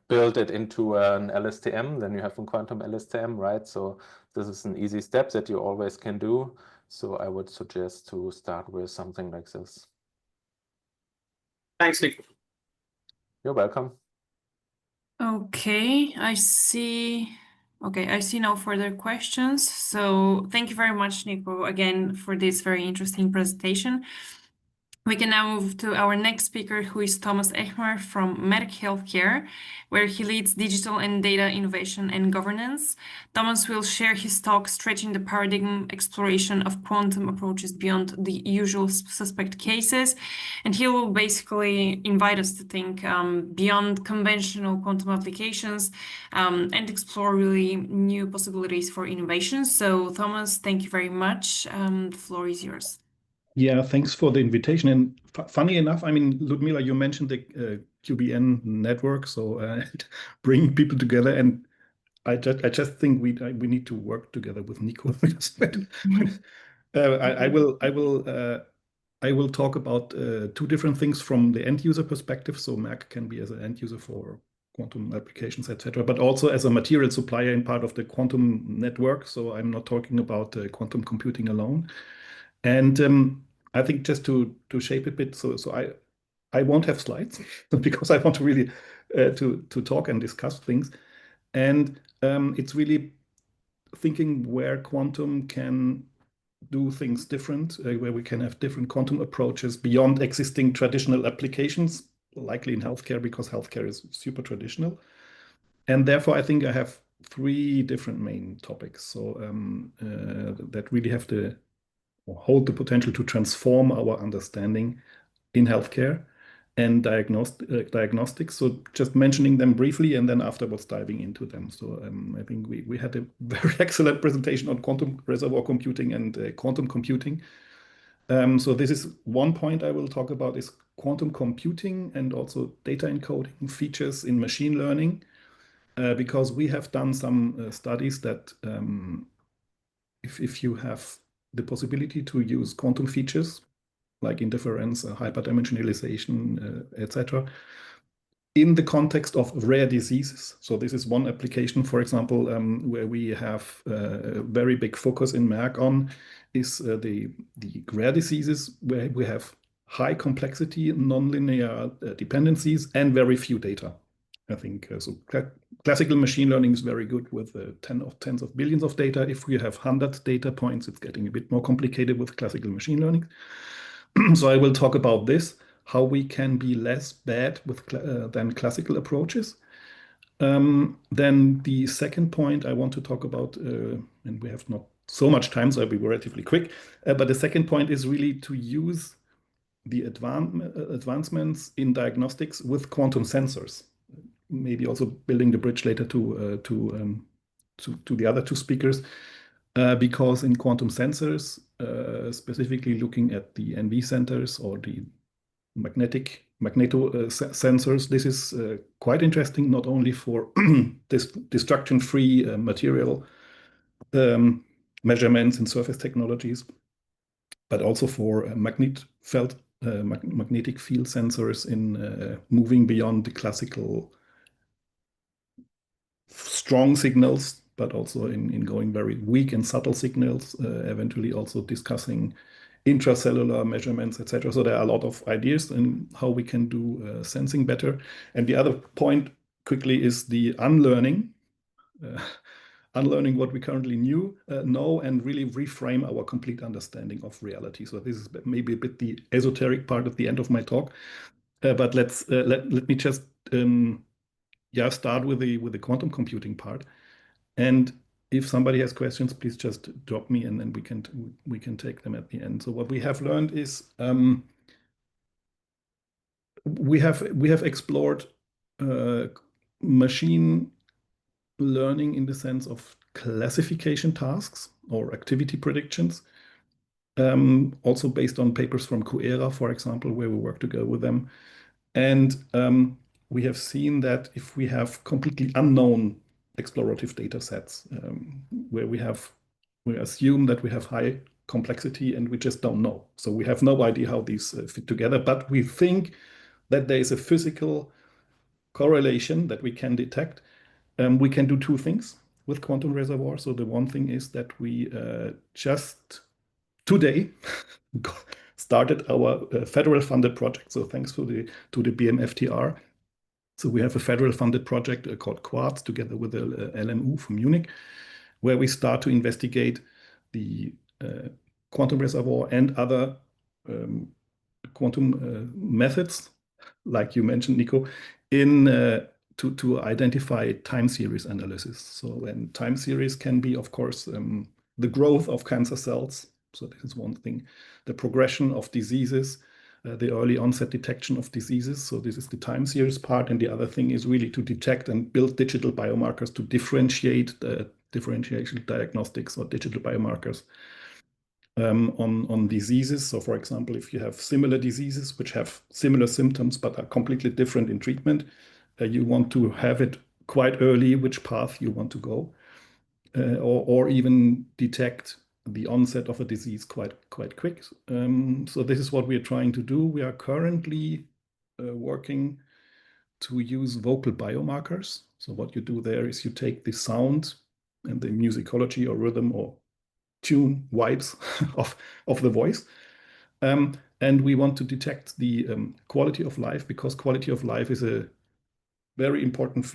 build it into an LSTM, then you have a quantum LSTM, right? So this is an easy step that you always can do. So I would suggest to start with something like this. Thanks, Nico. You're welcome. Okay, I see. Okay, I see no further questions. So thank you very much, Nico, again for this very interesting presentation. We can now move to our next speaker, who is Thomas Echmer from Merck Healthcare, where he leads digital and data innovation and governance. Thomas will share his talk, Stretching the Paradigm, Exploration of Quantum Approaches Beyond the Usual Suspect Cases. And he will basically invite us to think beyond conventional quantum applications and explore really new possibilities for innovation. So Thomas, thank you very much. The floor is yours. Yeah, thanks for the invitation. And funny enough, I mean, Ludmila, you mentioned the QBN network, so bringing people together, and I just think we need to work together with Nico. I will talk about two different things from the end user perspective. So Merck can be as an end user for quantum applications, etc., but also as a material supplier in part of the quantum network. So I'm not talking about quantum computing alone. And I think just to shape a bit, so I won't have slides because I want to really to talk and discuss things, and it's really thinking where quantum can do things different, where we can have different quantum approaches beyond existing traditional applications, likely in healthcare because healthcare is super traditional, and therefore I think I have three different main topics. So that really have to hold the potential to transform our understanding in healthcare and diagnostics. So just mentioning them briefly and then afterwards diving into them. So I think we had a very excellent presentation on quantum reservoir computing and quantum computing. So this is one point I will talk about is quantum computing and also data encoding features in machine learning, because we have done some studies that if you have the possibility to use quantum features like interference, hyperdimensionalization, etc., in the context of rare diseases. So this is one application, for example, where we have a very big focus in Merck on is the rare diseases where we have high complexity, nonlinear dependencies, and very few data. I think so. Classical machine learning is very good with tens of billions of data. If we have 100 data points, it's getting a bit more complicated with classical machine learning. So I will talk about this, how we can be less bad with than classical approaches. Then the second point I want to talk about, and we have not so much time, so I'll be relatively quick. But the second point is really to use the advancements in diagnostics with quantum sensors. Maybe also building the bridge later to the other two speakers, because in quantum sensors, specifically looking at the NV centers or the magneto sensors, this is quite interesting, not only for this destruction-free material measurements in surface technologies, but also for magnetic field sensors in moving beyond the classical strong signals, but also in going very weak and subtle signals, eventually also discussing intracellular measurements, etc. So there are a lot of ideas in how we can do sensing better. And the other point quickly is the unlearning. unlearning what we currently know and really reframe our complete understanding of reality. So this is maybe a bit the esoteric part at the end of my talk, but let me just start with the quantum computing part. And if somebody has questions, please just drop me, and then we can take them at the end. So what we have learned is we have explored machine learning in the sense of classification tasks or activity predictions, also based on papers from QERA, for example, where we work together with them. And we have seen that if we have completely unknown explorative data sets, where we assume that we have high complexity and we just don't know. So we have no idea how these fit together, but we think that there is a physical correlation that we can detect. We can do two things with quantum reservoir. So the one thing is that we just today started our federal funded project. So thanks to the BMFTR. So we have a federal funded project called Quartz together with the LMU from Munich, where we start to investigate the quantum reservoir and other quantum methods, like you mentioned, Nico, to identify time series analysis. So when time series can be, of course, the growth of cancer cells. So this is one thing. The progression of diseases, the early onset detection of diseases. So this is the time series part. And the other thing is really to detect and build digital biomarkers to differentiate differentiation diagnostics or digital biomarkers on diseases. So for example, if you have similar diseases which have similar symptoms but are completely different in treatment, you want to have it quite early which path you want to go, or even detect the onset of a disease quite quick. So this is what we are trying to do. We are currently working to use vocal biomarkers. So what you do there is you take the sound and the musicology or rhythm or tune vibes of the voice. And we want to detect the quality of life, because quality of life is a very important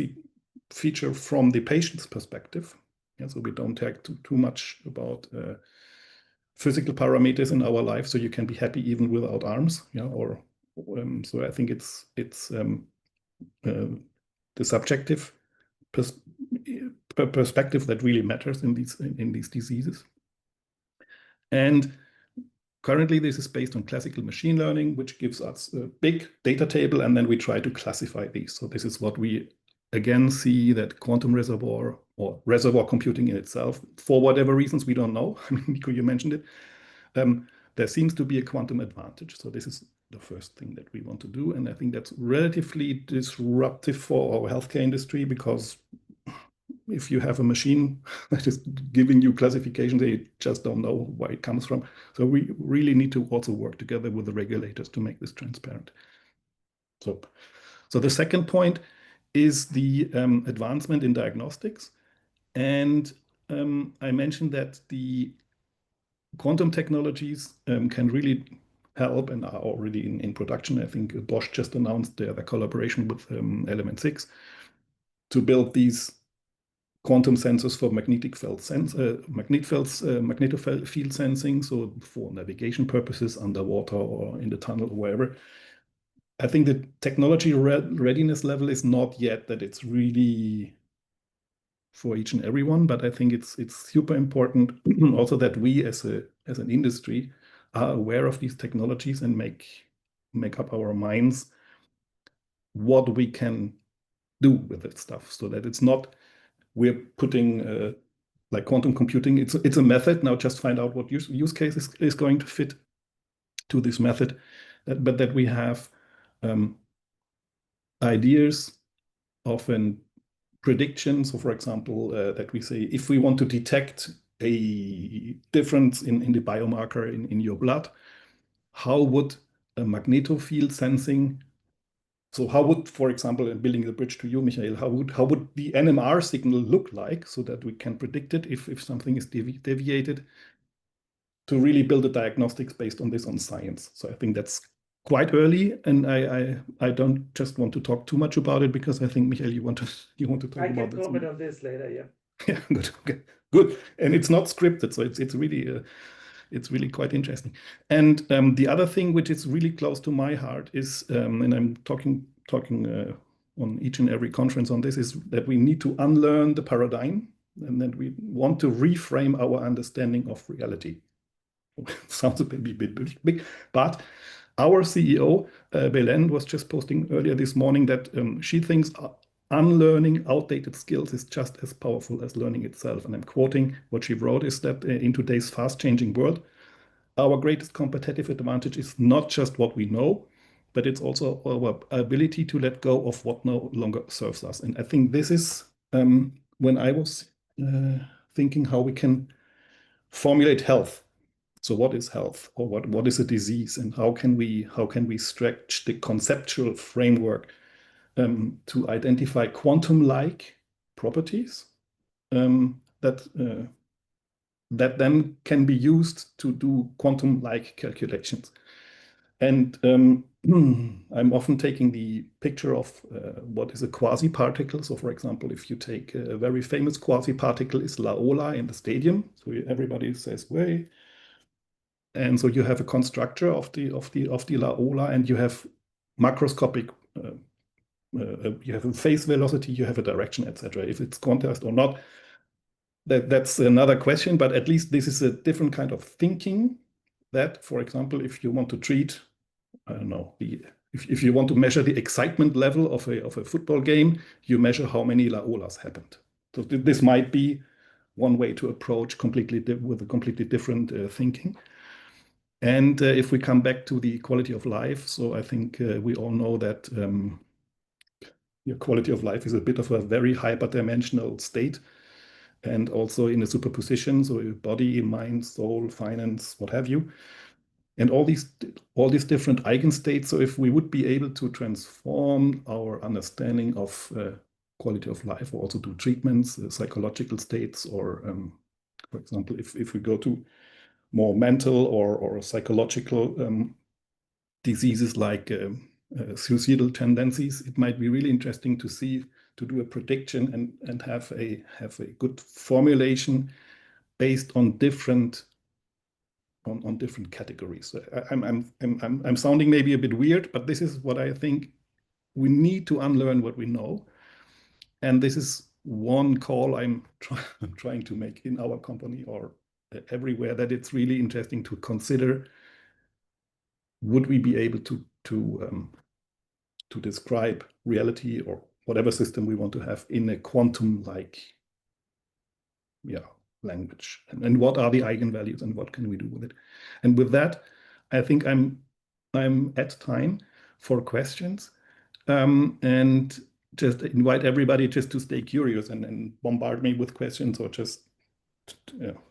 feature from the patient's perspective. Yeah, so we don't talk too much about physical parameters in our life, so you can be happy even without arms. Yeah, or so I think it's the subjective perspective that really matters in these diseases. And currently, this is based on classical machine learning, which gives us a big data table, and then we try to classify these. So this is what we again see, that quantum reservoir or reservoir computing in itself, for whatever reasons we don't know. I mean, Nico, you mentioned it. There seems to be a quantum advantage. So this is the first thing that we want to do, and I think that's relatively disruptive for our healthcare industry, because if you have a machine that is giving you classification, they just don't know where it comes from. So we really need to also work together with the regulators to make this transparent. So the second point is the advancement in diagnostics. And I mentioned that the quantum technologies can really help and are already in production. I think Bosch just announced their collaboration with Element 6 to build these quantum sensors for magnetic field sensing, so for navigation purposes underwater or in the tunnel or wherever. I think the technology readiness level is not yet that it's really for each and everyone, but I think it's super important also that we as an industry are aware of these technologies and make up our minds what we can do with that stuff, so that it's not we're putting like quantum computing, it's a method. Now just find out what use case is going to fit to this method, but that we have ideas, often predictions. So for example, that we say, if we want to detect a difference in the biomarker in your blood, how would a magnetofield sensing, so how would, for example, in building the bridge to you, Michael, how would the NMR signal look like, so that we can predict it if something is deviated, to really build a diagnostics based on this, on science. So I think that's quite early, and I don't just want to talk too much about it, because I think, Michael, you want to talk about this. I can comment on this later, yeah. Yeah, good. Okay, good. And it's not scripted, so it's really quite interesting. And the other thing which is really close to my heart is, and I'm talking on each and every conference on this, is that we need to unlearn the paradigm, and that we want to reframe our understanding of reality. Sounds a bit big, but our CEO, Belen, was just posting earlier this morning that she thinks unlearning outdated skills is just as powerful as learning itself. And I'm quoting what she wrote, is that in today's fast-changing world, our greatest competitive advantage is not just what we know, but it's also our ability to let go of what no longer serves us. And I think this is when I was thinking how we can formulate health. So what is health, or what is a disease, and how can we stretch the conceptual framework to identify quantum-like properties that then can be used to do quantum-like calculations. And I'm often taking the picture of what is a quasi-particle. So, for example, if you take a very famous quasi-particle is La Ola in the stadium. So everybody says, "Way." And so you have a constructor of the La Ola, and you have macroscopic. You have a phase velocity, you have a direction, etc. If it's quantized or not, that's another question. But at least this is a different kind of thinking. That, for example, if you want to treat, I don't know, if you want to measure the excitement level of a football game, you measure how many La Olas happened. So this might be one way to approach with a completely different thinking. And if we come back to the quality of life, so I think we all know that your quality of life is a bit of a very hyperdimensional state, and also in a superposition, so your body, mind, soul, finance, what have you, and all these different eigenstates. So if we would be able to transform our understanding of quality of life, or also do treatments, psychological states, or for example, if we go to more mental or psychological diseases like suicidal tendencies, it might be really interesting to do a prediction and have a good formulation based on different categories. I'm sounding maybe a bit weird, but this is what I think. We need to unlearn what we know, and this is one call I'm trying to make in our company or everywhere, that it's really interesting to consider, would we be able to describe reality or whatever system we want to have in a quantum-like language, and what are the eigenvalues and what can we do with it. And with that, I think I'm at time for questions, and just invite everybody just to stay curious and bombard me with questions, or just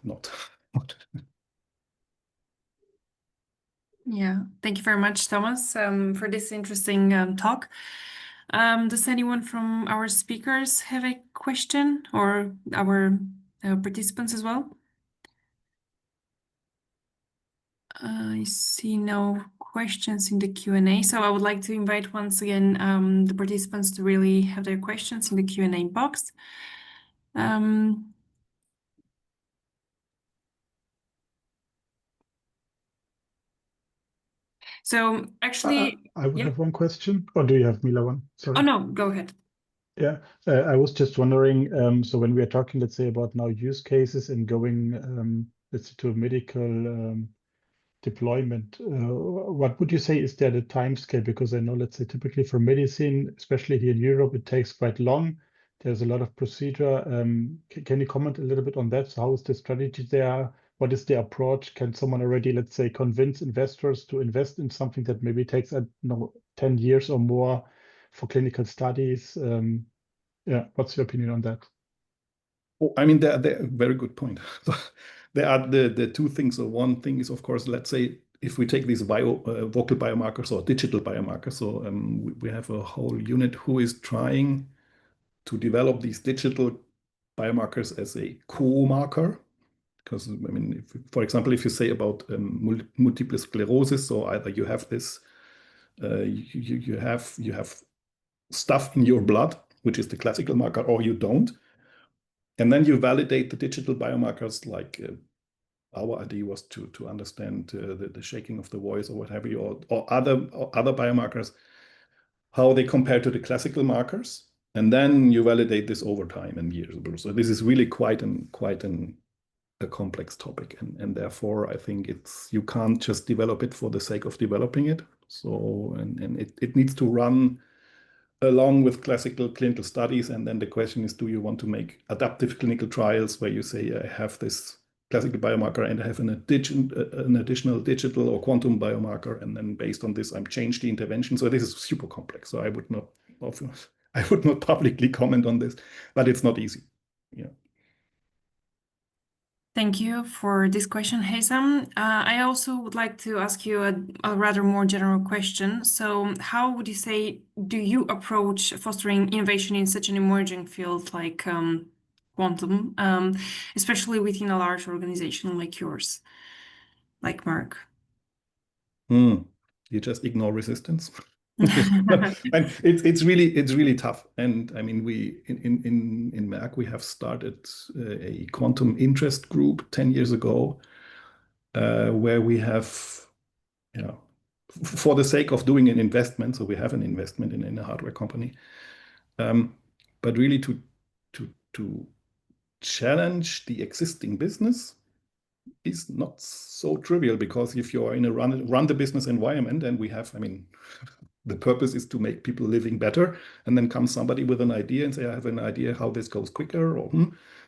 not. Yeah, thank you very much, Thomas, for this interesting talk. Does anyone from our speakers have a question, or our participants as well? I see no questions in the Q&A, so I would like to invite once again the participants to really have their questions in the Q&A box. So actually, I would have one question, or do you have, Mila, one? Sorry. Oh no, go ahead. Yeah, I was just wondering, so when we are talking, let's say, about now use cases and going, let's say, to a medical deployment, what would you say is there the time scale? Because I know, let's say, typically for medicine, especially here in Europe, it takes quite long. There's a lot of procedure. Can you comment a little bit on that? So how is the strategy there? What is the approach? Can someone already, let's say, convince investors to invest in something that maybe takes, 10 years or more for clinical studies? Yeah, what's your opinion on that? Oh, I mean, they're very good point. So there are the two things. So one thing is, of course, let's say if we take these vocal biomarkers or digital biomarkers, so we have a whole unit who is trying to develop these digital biomarkers as a co-marker. Because, I mean, for example, if you say about multiple sclerosis, so either you have this, you have stuff in your blood, which is the classical marker, or you don't. And then you validate the digital biomarkers, like our idea was to understand the shaking of the voice or what have you, or other biomarkers, how they compare to the classical markers. And then you validate this over time and years. So this is really quite a complex topic, and therefore I think you can't just develop it for the sake of developing it. So and it needs to run along with classical clinical studies, and then the question is, do you want to make adaptive clinical trials where you say, I have this classical biomarker and I have an additional digital or quantum biomarker, and then based on this, I'm change the intervention. So this is super complex. So I would not publicly comment on this, but it's not easy. Yeah. Thank you for this question, Haysam. I also would like to ask you a rather more general question. So how would you say, do you approach fostering innovation in such an emerging field like quantum, especially within a large organization like yours, like Merck? You just ignore resistance. And it's really tough. And I mean, we in Merck we have started a quantum interest group 10 years ago, where we have, for the sake of doing an investment, so we have an investment in a hardware company, but really to challenge the existing business is not so trivial, because if you're in a run the business environment, and we have, I mean, the purpose is to make people living better, and then comes somebody with an idea and say, I have an idea how this goes quicker, or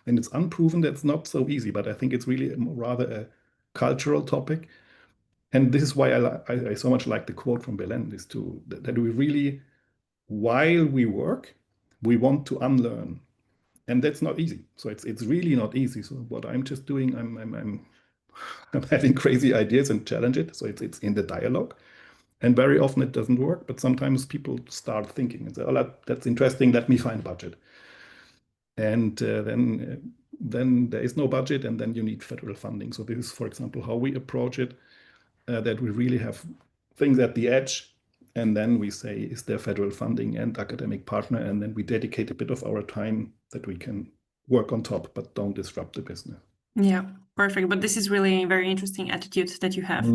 and it's unproven, that's not so easy. But I think it's really rather a cultural topic. And this is why I so much like the quote from Belen, is that we really, while we work, we want to unlearn. And that's not easy. So it's really not easy. So what I'm just doing, I'm having crazy ideas and challenge it. So it's in the dialogue. And very often it doesn't work, but sometimes people start thinking and say, oh, that's interesting, let me find budget. And then there is no budget, and then you need federal funding. So this is, for example, how we approach it, that we really have things at the edge, and then we say, is there federal funding and academic partner? And then we dedicate a bit of our time that we can work on top, but don't disrupt the business. Yeah, perfect. But this is really a very interesting attitude that you have.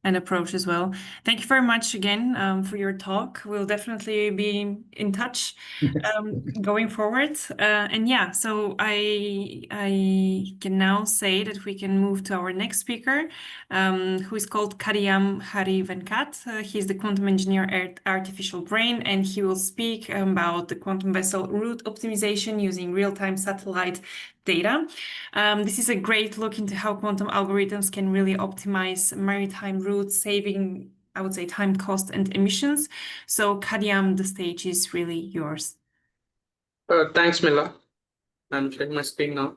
And approach as well. Thank you very much again for your talk. We'll definitely be in touch going forward. And yeah, so I can now say that we can move to our next speaker, who is called Kariyam Hari Venkat. He's the quantum engineer at Artificial Brain, and he will speak about the quantum vessel route optimization using real-time satellite data. This is a great look into how quantum algorithms can really optimize maritime routes, saving, I would say, time, cost, and emissions. So, Kariyam, the stage is really yours. Thanks, Mila. I'm sharing my screen now.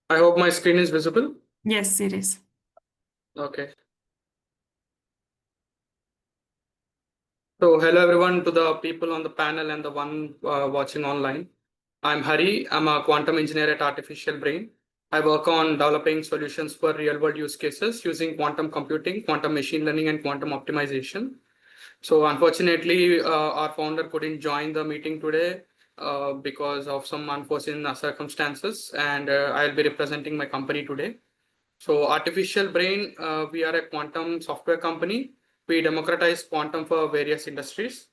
I hope my screen is visible. Yes, it is. Okay. So hello everyone, to the people on the panel and the one watching online. I'm Hari. I'm a quantum engineer at Artificial Brain. I work on developing solutions for real-world use cases using quantum computing, quantum machine learning, and quantum optimization. So unfortunately, our founder couldn't join the meeting today because of some unforeseen circumstances, and I'll be representing my company today. So Artificial Brain, we are a quantum software company. We democratize quantum for various industries.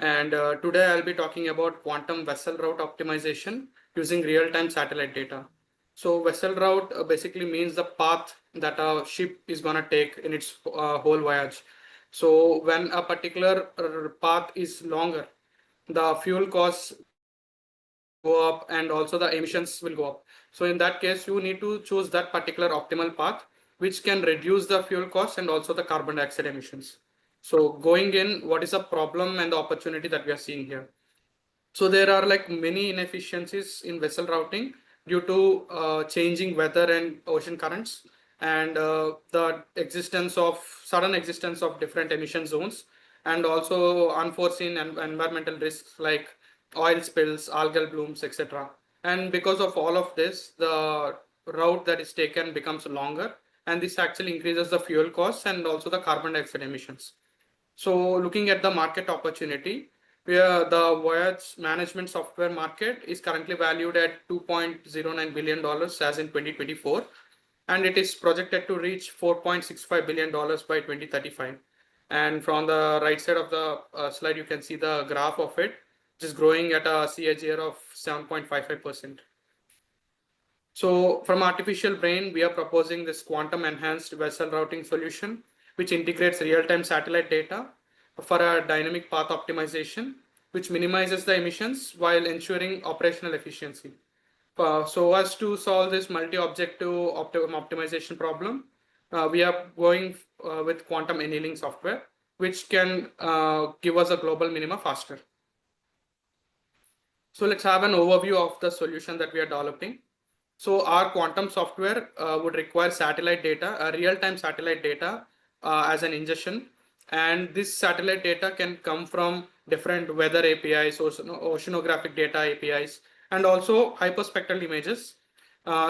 And today I'll be talking about quantum vessel route optimization using real-time satellite data. So vessel route basically means the path that a ship is going to take in its whole voyage. So when a particular path is longer, the fuel costs go up and also the emissions will go up. So in that case, you need to choose that particular optimal path, which can reduce the fuel costs and also the carbon dioxide emissions. So going in, what is the problem and the opportunity that we are seeing here? So there are like many inefficiencies in vessel routing due to changing weather and ocean currents, and the sudden existence of different emission zones, and also unforeseen environmental risks like oil spills, algal blooms, etc. And because of all of this, the route that is taken becomes longer, and this actually increases the fuel costs and also the carbon dioxide emissions. So looking at the market opportunity, where the voyage management software market is currently valued at $2.09 billion as in 2024, and it is projected to reach $4.65 billion by 2035. And from the right side of the slide, you can see the graph of it, which is growing at a CAGR of 7.55%. So from artificial brain, we are proposing this quantum enhanced vessel routing solution, which integrates real-time satellite data for a dynamic path optimization, which minimizes the emissions while ensuring operational efficiency. So as to solve this multi-objective optimization problem, we are going with quantum annealing software, which can give us a global minima faster. So let's have an overview of the solution that we are developing. So our quantum software would require satellite data, real-time satellite data as an ingestion. And this satellite data can come from different weather APIs, oceanographic data APIs, and also hyperspectral images.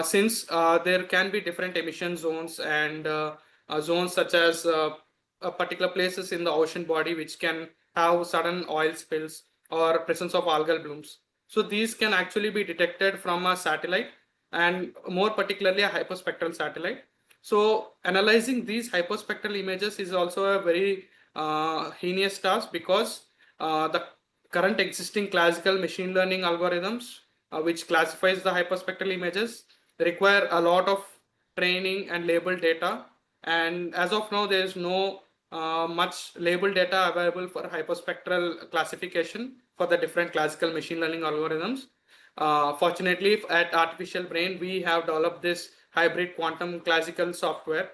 Since there can be different emission zones and zones such as particular places in the ocean body which can have sudden oil spills or presence of algal blooms. So these can actually be detected from a satellite, and more particularly a hyperspectral satellite. So analyzing these hyperspectral images is also a very heinous task, because the current existing classical machine learning algorithms which classifies the hyperspectral images require a lot of training and labeled data, and as of now there is no much labeled data available for hyperspectral classification for the different classical machine learning algorithms. Fortunately, at Artificial Brain, we have developed this hybrid quantum classical software,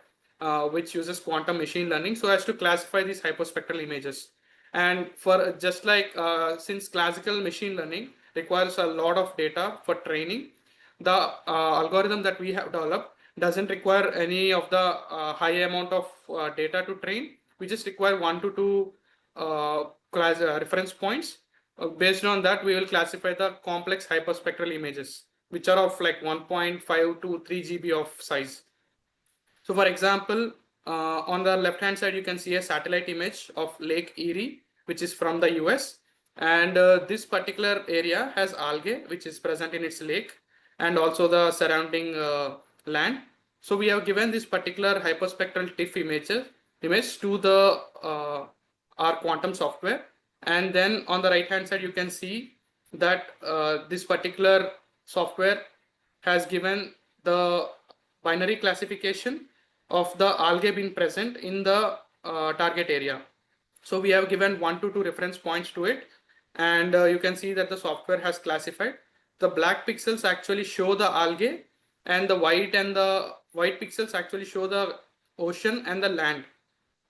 which uses quantum machine learning so as to classify these hyperspectral images. And for just like since classical machine learning requires a lot of data for training, the algorithm that we have developed doesn't require any of the high amount of data to train. We just require 1 to 2 reference points. Based on that, we will classify the complex hyperspectral images, which are of like 1.5 to 3 GB of size. So for example, on the left-hand side, you can see a satellite image of Lake Erie, which is from the US. And this particular area has algae, which is present in its lake, and also the surrounding land. So we have given this particular hyperspectral TIFF image to the our quantum software. And then on the right hand side, you can see that this particular software has given the binary classification of the algae being present in the target area. So we have given 1 to 2 reference points to it, and you can see that the software has classified. The black pixels actually show the algae, and the white pixels actually show the ocean and the land.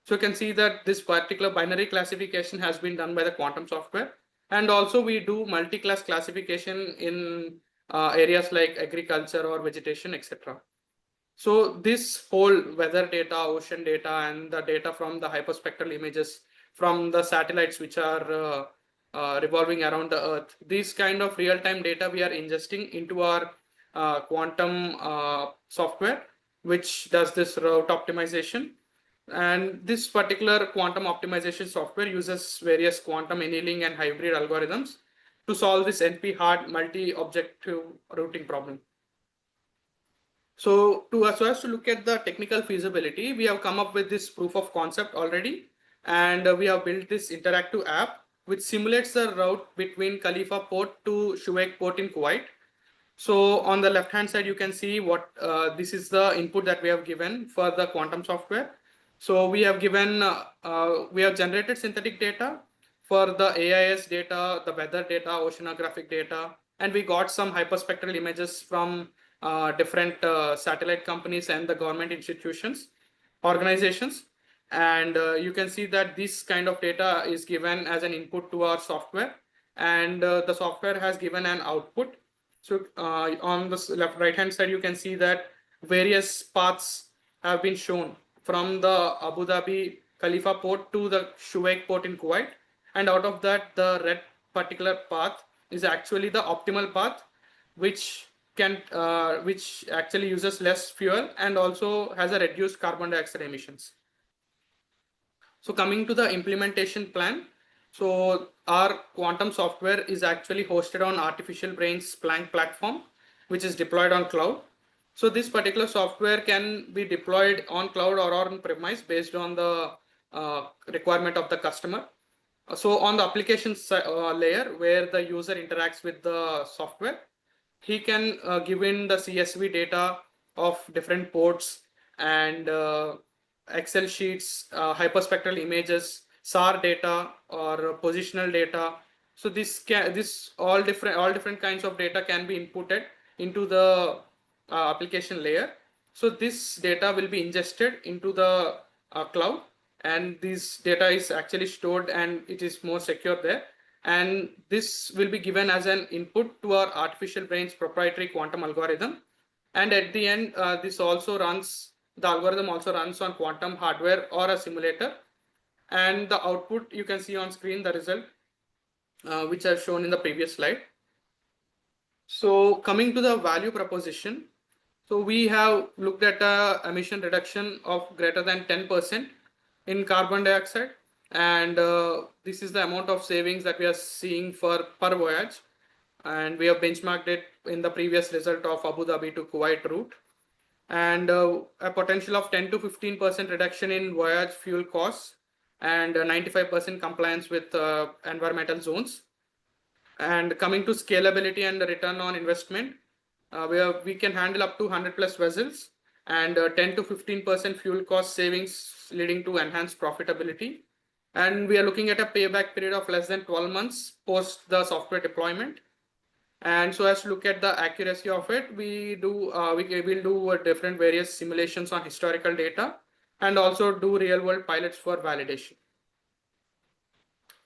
So you can see that this particular binary classification has been done by the quantum software. And also we do multi-class classification in areas like agriculture or vegetation, etc. So this whole weather data, ocean data, and the data from the hyperspectral images from the satellites which are revolving around the Earth, these kind of real-time data we are ingesting into our quantum software, which does this route optimization. And this particular quantum optimization software uses various quantum annealing and hybrid algorithms to solve this NP-hard multi-objective routing problem. So as to look at the technical feasibility, we have come up with this proof of concept already, and we have built this interactive app which simulates the route between Khalifa Port to Shuaik Port in Kuwait. So on the left hand side, you can see what this is the input that we have given for the quantum software. So we have given, we have generated synthetic data for the AIS data, the weather data, oceanographic data, and we got some hyperspectral images from different satellite companies and the government institutions, organizations. And you can see that this kind of data is given as an input to our software, and the software has given an output. So on the right hand side, you can see that various paths have been shown from the Abu Dhabi Khalifa port to the Shuaik port in Kuwait. And out of that, the red particular path is actually the optimal path, which which actually uses less fuel and also has a reduced carbon dioxide emissions. So coming to the implementation plan, so our quantum software is actually hosted on Artificial Brain's Planck platform, which is deployed on cloud. So this particular software can be deployed on cloud or on premise based on the requirement of the customer. So on the application layer where the user interacts with the software, he can give in the CSV data of different ports and Excel sheets, hyperspectral images, SAR data or positional data. So this all different kinds of data can be inputted into the application layer. So this data will be ingested into the cloud, and this data is actually stored and it is more secure there. And this will be given as an input to our Artificial Brain's proprietary quantum algorithm. And at the end, the algorithm also runs on quantum hardware or a simulator. And the output you can see on screen, the result, which I've shown in the previous slide. So coming to the value proposition, so we have looked at emission reduction of greater than 10% in carbon dioxide. And this is the amount of savings that we are seeing per voyage. And we have benchmarked it in the previous result of Abu Dhabi to Kuwait route. And a potential of 10 to 15% reduction in voyage fuel costs and 95% compliance with environmental zones. And coming to scalability and the return on investment, where we can handle up to 100 plus vessels and 10 to 15% fuel cost savings leading to enhanced profitability. And we are looking at a payback period of less than 12 months post the software deployment. And so as to look at the accuracy of it, we will do different various simulations on historical data and also do real world pilots for validation.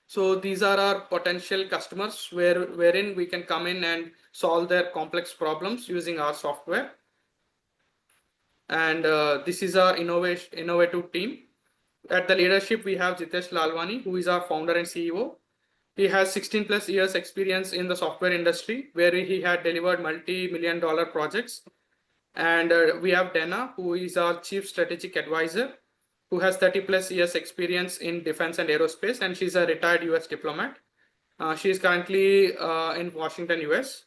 So these are our potential customers wherein we can come in and solve their complex problems using our software. And this is our innovative team. At the leadership, we have Jitesh Lalwani, who is our founder and CEO. He has 16 plus years experience in the software industry, where he had delivered multi-million-dollar projects. And we have Dana, who is our chief strategic advisor, who has 30 plus years experience in defense and aerospace, and she's a retired US diplomat. She is currently in Washington, US.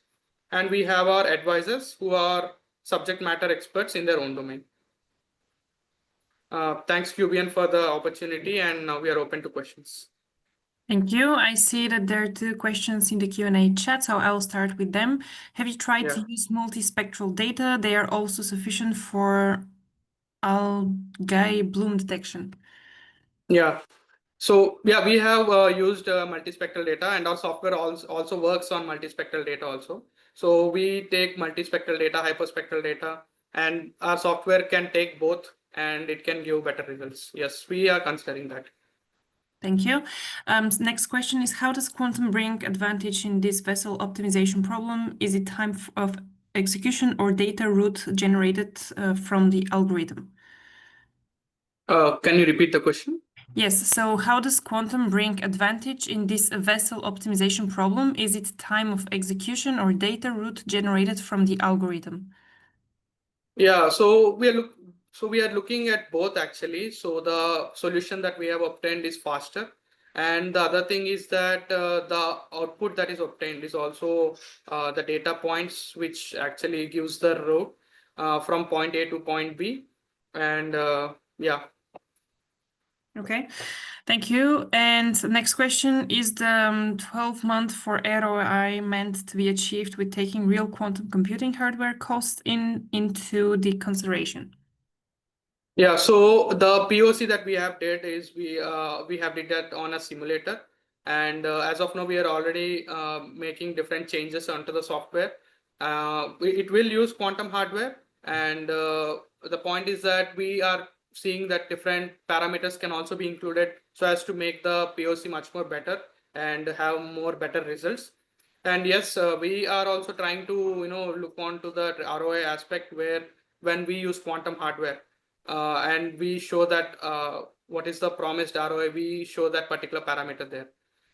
And we have our advisors who are subject matter experts in their own domain. Thanks QBN for the opportunity, and now we are open to questions. Thank you. I see that there are 2 questions in the Q&A chat, so I'll start with them. Have you tried to use multispectral data? They are also sufficient for algae bloom detection. Yeah. So yeah, we have used multispectral data, and our software also works on multispectral data also. So we take multispectral data, hyperspectral data, and our software can take both and it can give better results. Yes, we are considering that. Thank you. Next question is, how does quantum bring advantage in this vessel optimization problem? Is it time of execution or data route generated from the algorithm? Can you repeat the question? Yes. So how does quantum bring advantage in this vessel optimization problem? Is it time of execution or data route generated from the algorithm? Yeah, so we are looking at both actually. So the solution that we have obtained is faster. And the other thing is that the output that is obtained is also the data points, which actually gives the route from point A to point B. And yeah. Okay, thank you. And the next question, is the 12-month for ROI meant to be achieved with taking real quantum computing hardware costs into the consideration? Yeah, so the POC that we have did is we have did that on a simulator, and as of now we are already making different changes onto the software. It will use quantum hardware, and the point is that we are seeing that different parameters can also be included so as to make the POC much more better and have more better results. And yes, we are also trying to look on to the ROI aspect, where when we use quantum hardware and we show that what is the promised ROI, we show that particular parameter there.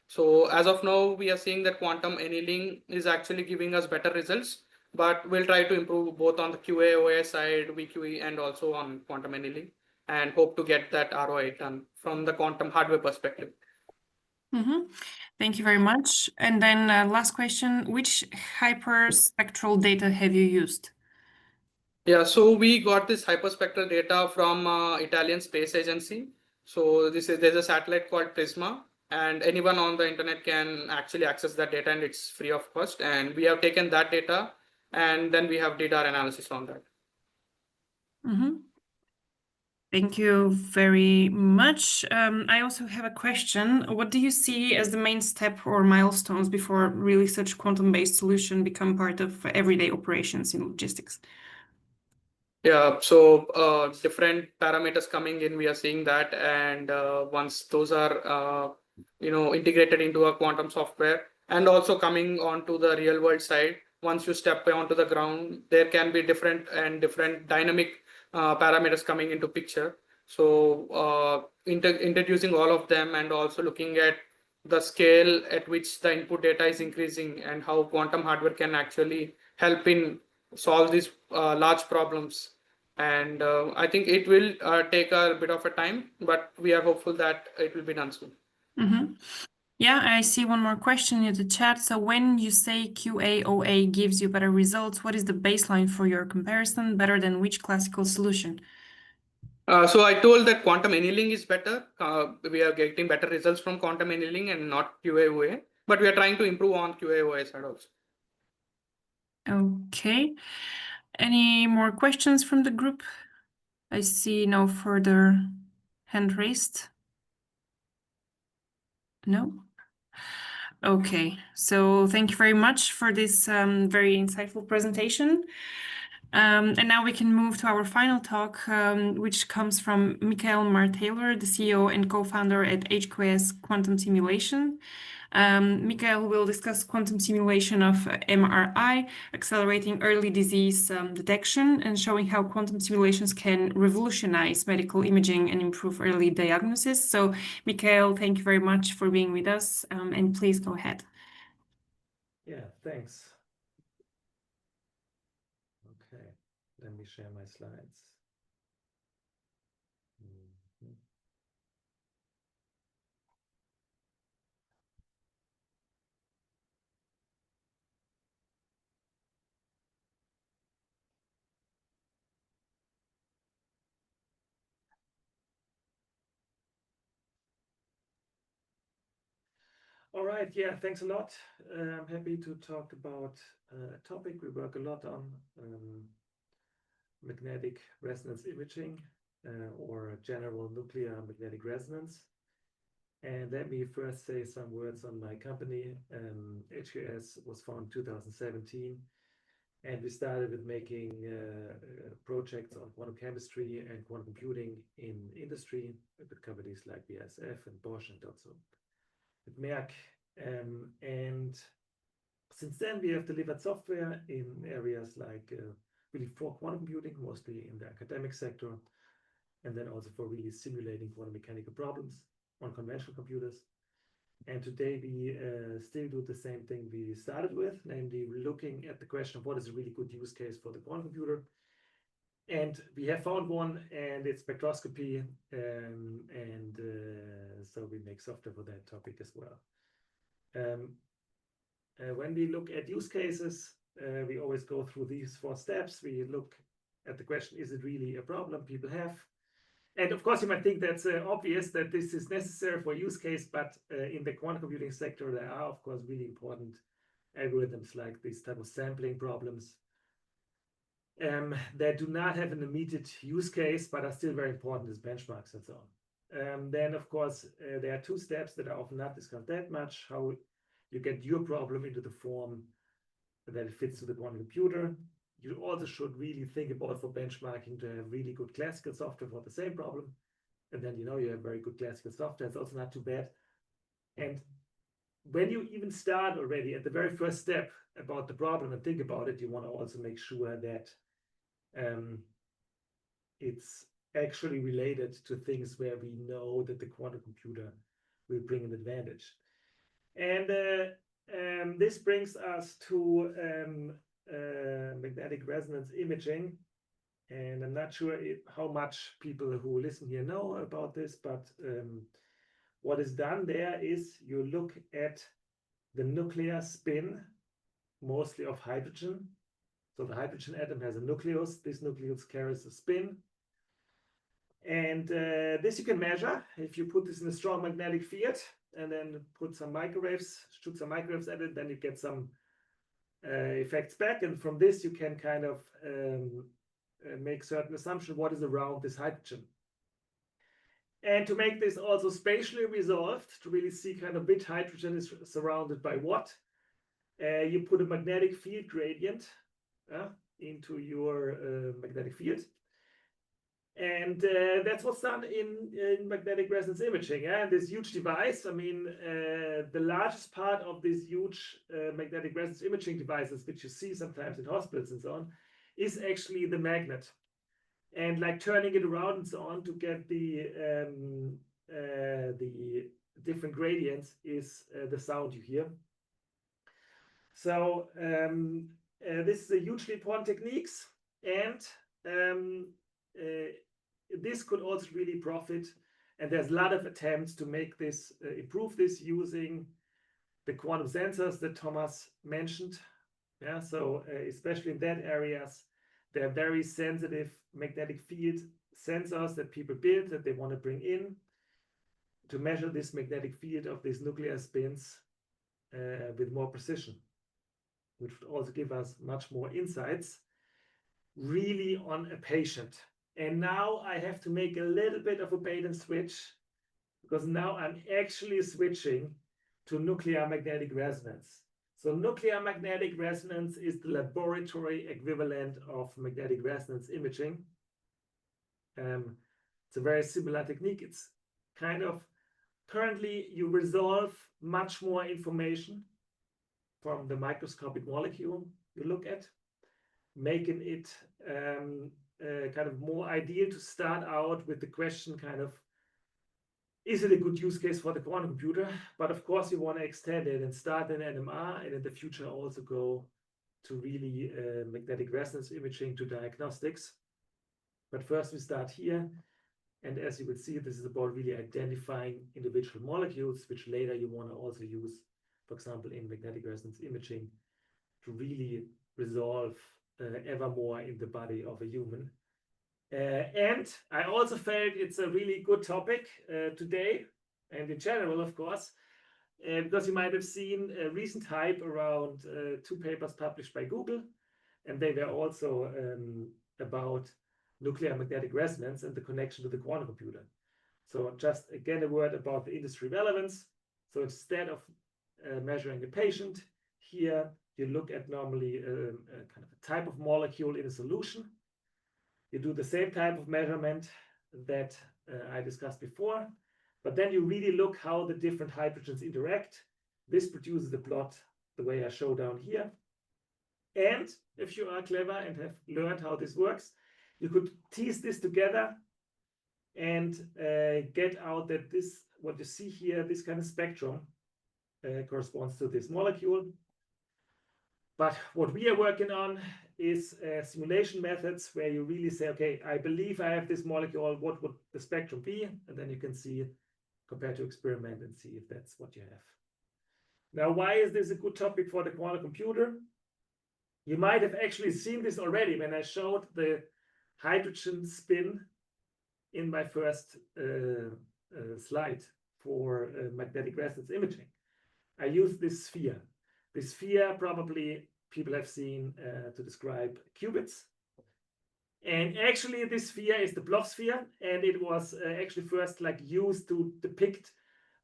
So as of now, we are seeing that quantum annealing is actually giving us better results but we'll try to improve both on the QA/OA side, VQE, and also on quantum annealing, and hope to get that ROI done from the quantum hardware perspective. Thank you very much. And then last question, which hyperspectral data have you used? Yeah, so we got this hyperspectral data from Italian Space Agency. So there's a satellite called Prisma, and anyone on the internet can actually access that data, and it's free of cost. And we have taken that data, and then we have did our analysis on that. Thank you very much. I also have a question. What do you see as the main step or milestones before really such quantum-based solution become part of everyday operations in logistics? Yeah, so different parameters coming in, we are seeing that, and once those are integrated into a quantum software, and also coming onto the real world side, once you step onto the ground, there can be different dynamic parameters coming into picture. So introducing all of them, and also looking at the scale at which the input data is increasing, and how quantum hardware can actually help in solve these large problems. And I think it will take a bit of a time, but we are hopeful that it will be done soon. Yeah, I see one more question in the chat. So when you say QA/OA gives you better results, what is the baseline for your comparison? Better than which classical solution? So I told that quantum annealing is better. We are getting better results from quantum annealing and not QA/OA, but we are trying to improve on QA/OA side also. Okay. Any more questions from the group? I see no further hand raised. No? Okay, so thank you very much for this very insightful presentation. And now we can move to our final talk, which comes from Michael Martaylor, the CEO and co-founder at HQS Quantum Simulation. Michael will discuss quantum simulation of MRI, accelerating early disease detection, and showing how quantum simulations can revolutionize medical imaging and improve early diagnosis. So, Michael, thank you very much for being with us, and please go ahead. Yeah, thanks. Okay, let me share my slides. All right, yeah, thanks a lot. I'm happy to talk about a topic we work a lot on, magnetic resonance imaging, or general nuclear magnetic resonance. And let me first say some words on my company. HQS was founded in 2017, and we started with making projects on quantum chemistry and quantum computing in industry with companies like BASF and Bosch, and also with Merck. And since then, we have delivered software in areas like really for quantum computing, mostly in the academic sector, and then also for really simulating quantum mechanical problems on conventional computers. And today we still do the same thing we started with, namely looking at the question of what is a really good use case for the quantum computer. And we have found one, and it's spectroscopy. So we make software for that topic as well. When we look at use cases, we always go through these 4 steps. We look at the question, is it really a problem people have? And of course, you might think that's obvious that this is necessary for use case, but in the quantum computing sector, there are, of course, really important algorithms like this type of sampling problems that do not have an immediate use case, but are still very important as benchmarks and so on. Then, of course, there are 2 steps that are often not discussed that much: how you get your problem into the form that it fits to the quantum computer. You also should really think about, for benchmarking, to have really good classical software for the same problem. And then, you have very good classical software. It's also not too bad. And when you even start already at the very first step about the problem and think about it, you want to also make sure that it's actually related to things where we know that the quantum computer will bring an advantage. And this brings us to magnetic resonance imaging. And I'm not sure how much people who listen here know about this, but what is done there is you look at the nuclear spin, mostly of hydrogen. So the hydrogen atom has a nucleus. This nucleus carries a spin. And this you can measure if you put this in a strong magnetic field and then put some microwaves, shoot some microwaves at it, then you get some effects back. And from this, you can kind of make certain assumptions what is around this hydrogen. And to make this also spatially resolved, to really see kind of which hydrogen is surrounded by what, you put a magnetic field gradient into your magnetic field. And that's what's done in magnetic resonance imaging. This huge device, I mean, the largest part of these huge magnetic resonance imaging devices, which you see sometimes in hospitals and so on, is actually the magnet. And like turning it around and so on to get the different gradients is the sound you hear. So this is a hugely important techniques, and this could also really profit. And there's a lot of attempts to make this improve this using the quantum sensors that Thomas mentioned. Yeah, so especially in that areas, they're very sensitive magnetic field sensors that people build that they want to bring in to measure this magnetic field of these nuclear spins with more precision, which would also give us much more insights really on a patient. And now I have to make a little bit of a bait and switch, because now I'm actually switching to nuclear magnetic resonance. So nuclear magnetic resonance is the laboratory equivalent of magnetic resonance imaging. It's a very similar technique. It's kind of, currently you resolve much more information from the microscopic molecule you look at, making it kind of more ideal to start out with the question kind of, is it a good use case for the quantum computer? But of course, you want to extend it and start in NMR, and in the future also go to really magnetic resonance imaging to diagnostics. But first we start here. And as you will see, this is about really identifying individual molecules, which later you want to also use, for example, in magnetic resonance imaging to really resolve ever more in the body of a human. And I also felt it's a really good topic today, and in general, of course, because you might have seen a recent hype around 2 papers published by Google, and they were also about nuclear magnetic resonance and the connection to the quantum computer. So just again, a word about the industry relevance. So instead of measuring a patient, here you look at normally kind of a type of molecule in a solution. You do the same type of measurement that I discussed before, but then you really look how the different hydrogens interact. This produces the plot the way I show down here. And if you are clever and have learned how this works, you could tease this together and get out that this, what you see here, this kind of spectrum corresponds to this molecule. But what we are working on is simulation methods where you really say, okay, I believe I have this molecule, what would the spectrum be? And then you can see, compare to experiment and see if that's what you have. Now, why is this a good topic for the quantum computer? You might have actually seen this already when I showed the hydrogen spin in my first slide for magnetic resonance imaging. I used this sphere. This sphere probably people have seen to describe qubits. And actually this sphere is the Bloch sphere, and it was actually first like used to depict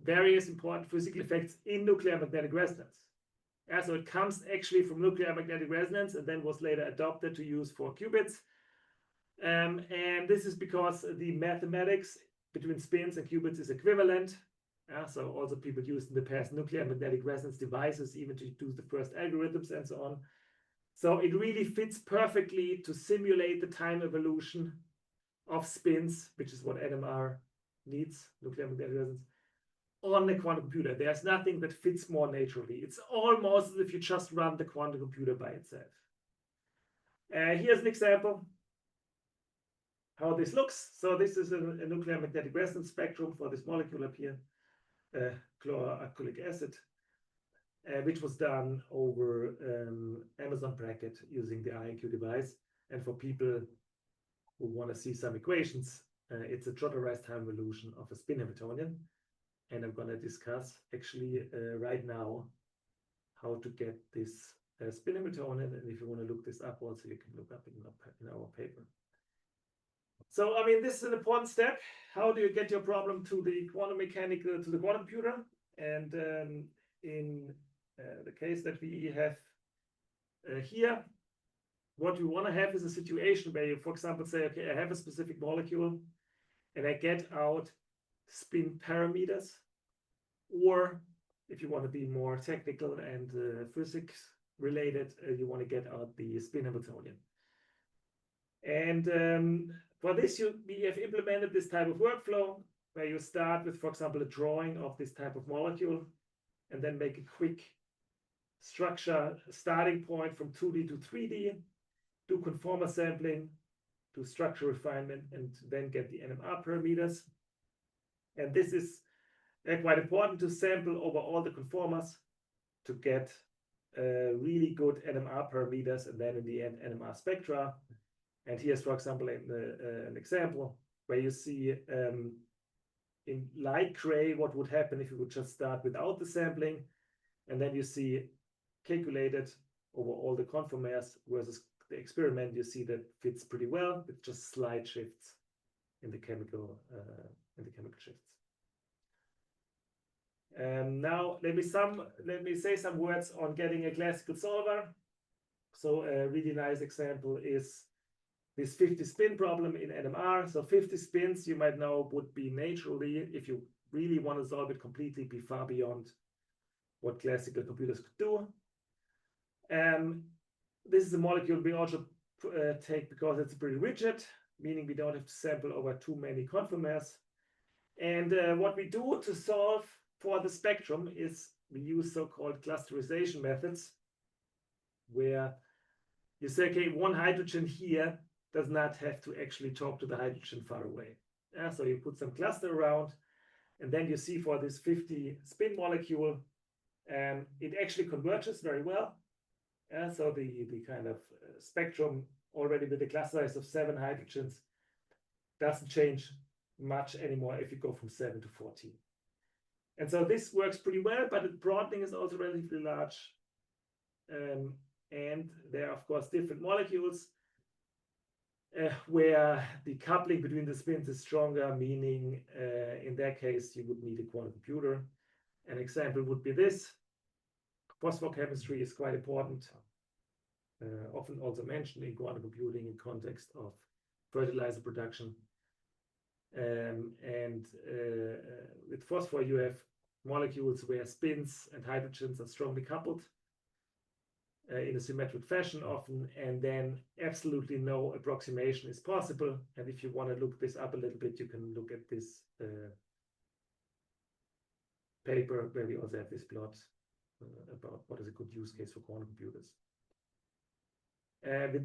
various important physical effects in nuclear magnetic resonance. So it comes actually from nuclear magnetic resonance and then was later adopted to use for qubits. And this is because the mathematics between spins and qubits is equivalent. So also people used in the past nuclear magnetic resonance devices even to do the first algorithms and so on. So it really fits perfectly to simulate the time evolution of spins, which is what NMR needs, nuclear magnetic resonance, on the quantum computer. There's nothing that fits more naturally. It's almost as if you just run the quantum computer by itself. Here's an example how this looks. So this is a nuclear magnetic resonance spectrum for this molecule up here, chloroalkylic acid, which was done over Amazon bracket using the IAQ device. And for people who want to see some equations, it's a trotterized time evolution of a spin Hamiltonian. And I'm going to discuss actually right now how to get this spin Hamiltonian. And if you want to look this up also, you can look up in our paper. So, I mean, this is an important step. How do you get your problem to the quantum mechanical, to the quantum computer? And in the case that we have here, what you want to have is a situation where you, for example, say, okay, I have a specific molecule and I get out spin parameters. Or if you want to be more technical and physics related, you want to get out the spin Hamiltonian. And for this, we have implemented this type of workflow where you start with, for example, a drawing of this type of molecule and then make a quick structure starting point from 2D to 3D, do conformer sampling, do structure refinement, and then get the NMR parameters. And this is quite important to sample over all the conformers to get really good NMR parameters and then in the end NMR spectra. And here's, for example, an example where you see in light gray what would happen if you would just start without the sampling. And then you see calculated over all the conformers versus the experiment, you see that fits pretty well with just slight shifts in the chemical shifts. Now let me say some words on getting a classical solver. So a really nice example is this 50 spin problem in NMR. So 50 spins, you might know, would be naturally, if you really want to solve it completely, be far beyond what classical computers could do. This is a molecule we also take because it's pretty rigid, meaning we don't have to sample over too many conformers. And what we do to solve for the spectrum is we use so-called clusterization methods, where you say, okay, one hydrogen here does not have to actually talk to the hydrogen far away. So you put some cluster around, and then you see for this 50 spin molecule, it actually converges very well. So the kind of spectrum already with a cluster size of 7 hydrogens doesn't change much anymore if you go from 7 to 14. And so this works pretty well, but the broadening is also relatively large. And there are, of course, different molecules where the coupling between the spins is stronger, meaning in that case, you would need a quantum computer. An example would be this. Phosphochemistry is quite important, often also mentioned in quantum computing in context of fertilizer production. With phosphor, you have molecules where spins and hydrogens are strongly coupled in a symmetric fashion often, and then absolutely no approximation is possible. And if you want to look this up a little bit, you can look at this paper where we also have this plot about what is a good use case for quantum computers. With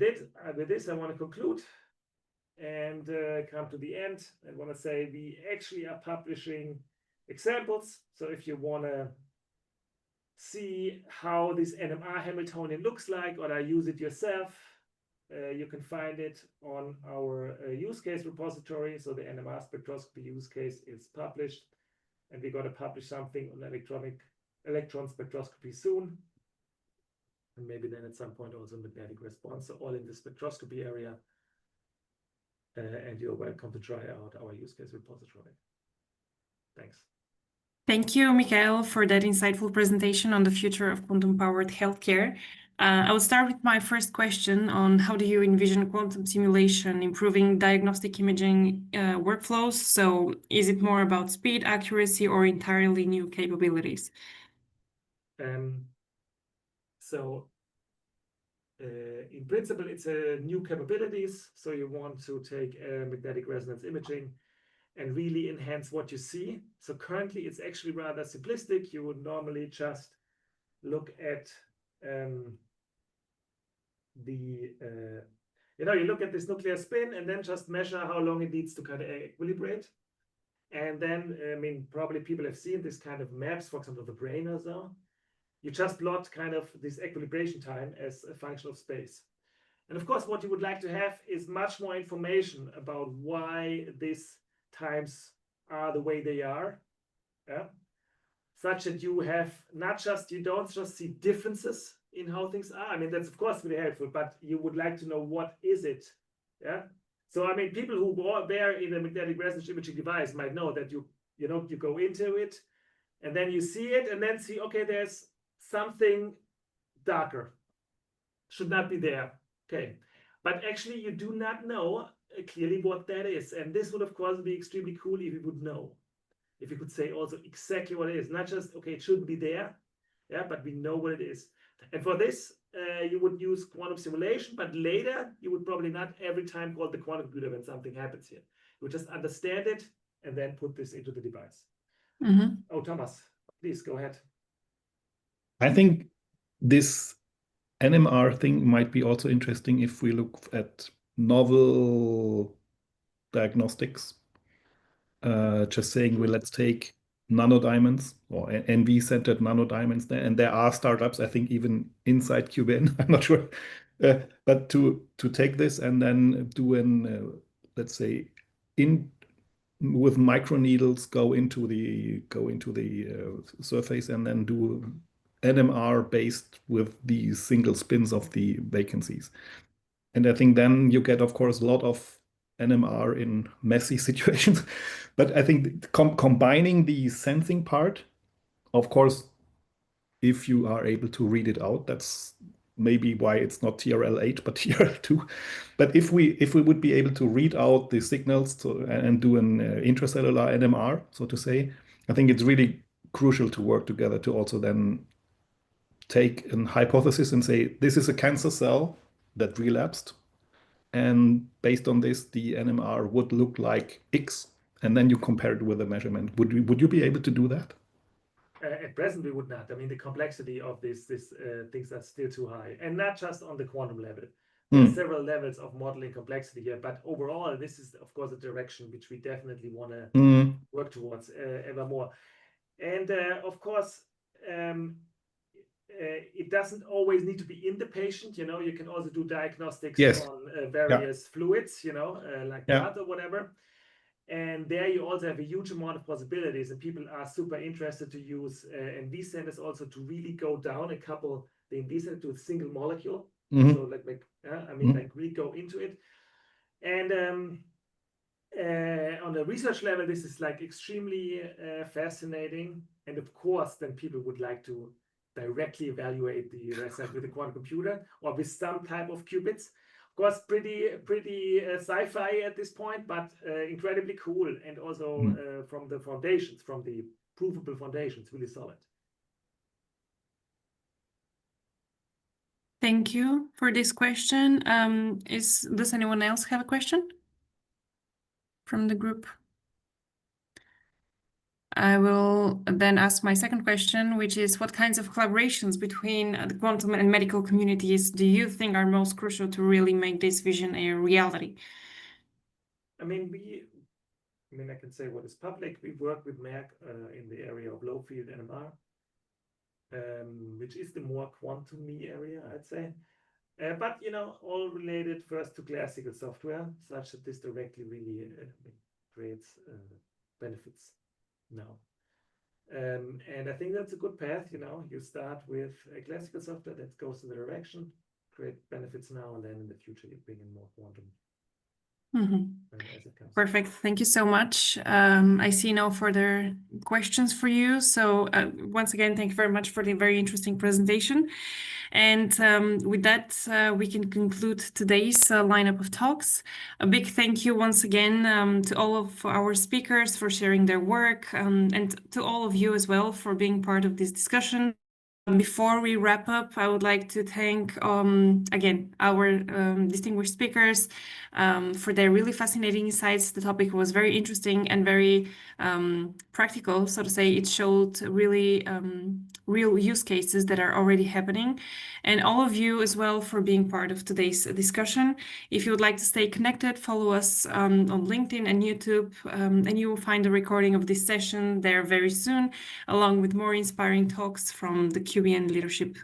this, I want to conclude and come to the end. I want to say we actually are publishing examples. So if you want to see how this NMR Hamiltonian looks like, or use it yourself, you can find it on our use case repository. So the NMR spectroscopy use case is published, and we're going to publish something on electron spectroscopy soon. And maybe then at some point also magnetic response, so all in the spectroscopy area. And you're welcome to try out our use case repository. Thanks. Thank you, Michael, for that insightful presentation on the future of quantum-powered healthcare. I will start with my first question on how do you envision quantum simulation improving diagnostic imaging workflows? So is it more about speed, accuracy, or entirely new capabilities? In principle, it's a new capabilities. So you want to take magnetic resonance imaging and really enhance what you see. So currently, it's actually rather simplistic. You would normally just look at the You know, you look at this nuclear spin and then just measure how long it needs to kind of equilibrate. And then, I mean, probably people have seen this kind of maps, for example, the brain or so. You just plot kind of this equilibration time as a function of space. And of course, what you would like to have is much more information about why these times are the way they are. Yeah? Such that you have not just, you don't just see differences in how things are. I mean, that's of course really helpful, but you would like to know what is it. Yeah. So, I mean, people who bear in a magnetic resonance imaging device might know that you go into it and then you see it and then see, okay, there's something darker. Should not be there. Okay. But actually, you do not know clearly what that is. And this would, of course, be extremely cool if you would know. If you could say also exactly what it is, not just, okay, it shouldn't be there, yeah, but we know what it is. And for this, you would use quantum simulation, but later you would probably not every time call the quantum computer when something happens here. You would just understand it and then put this into the device. Mm-hmm. Oh, Thomas, please go ahead. I think this NMR thing might be also interesting if we look at novel diagnostics. Just saying, well, let's take nanodiamonds or NV-centered nanodiamonds there. And there are startups, I think, even inside QBN, I'm not sure. But to take this and then do an, let's say, with microneedles go into the surface and then do NMR based with the single spins of the vacancies. And I think then you get, of course, a lot of NMR in messy situations. But I think combining the sensing part, of course, if you are able to read it out, that's maybe why it's not TRL8, but TRL2. But if we would be able to read out the signals and do an intracellular NMR, so to say, I think it's really crucial to work together to also then take a hypothesis and say, this is a cancer cell that relapsed. And based on this, the NMR would look like X, and then you compare it with a measurement. Would you be able to do that? At present, we would not. I mean, the complexity of these things are still too high, and not just on the quantum level. There are several levels of modeling complexity here, but overall, this is, of course, a direction which we definitely want to work towards ever more. And of course, it doesn't always need to be in the patient. You know, you can also do diagnostics on various fluids, you know, like blood or whatever. And there you also have a huge amount of possibilities, and people are super interested to use NV centers also to really go down a couple the NV center to a single molecule. So like I mean, like really go into it. And on the research level, this is like extremely fascinating. And of course, then people would like to directly evaluate the resonance with a quantum computer or with some type of qubits. Of course, pretty sci-fi at this point, but incredibly cool. And also from the foundations, from the provable foundations, really solid. Thank you for this question. Does anyone else have a question from the group? I will then ask my second question, which is what kinds of collaborations between the quantum and medical communities do you think are most crucial to really make this vision a reality? I mean, I can say what is public. We work with Merck in the area of low field NMR, which is the more quantum-y area, I'd say. But, you know, all related first to classical software, such that this directly really creates benefits now. And I think that's a good path. You know, you start with a classical software that goes in the direction, create benefits now, and then in the future you bring in more quantum. As it comes. Perfect. Thank you so much. I see no further questions for you. So once again, thank you very much for the very interesting presentation. And with that, we can conclude today's lineup of talks. A big thank you once again to all of our speakers for sharing their work and to all of you as well for being part of this discussion. Before we wrap up, I would like to thank again our distinguished speakers for their really fascinating insights. The topic was very interesting and very practical, so to say. It showed really real use cases that are already happening. And all of you as well for being part of today's discussion. If you would like to stay connected, follow us on LinkedIn and YouTube, and you will find a recording of this session there very soon, along with more inspiring talks from the QBN leadership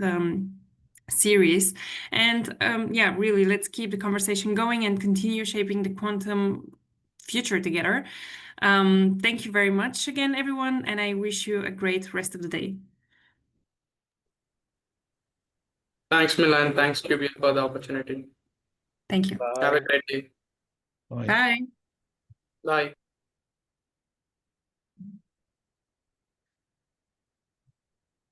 series. And yeah, really, let's keep the conversation going and continue shaping the quantum future together. Thank you very much again, everyone, and I wish you a great rest of the day. Thanks, Milan. Thanks, QBN, for the opportunity. Thank you. Have a great day. Bye. Bye. Bye.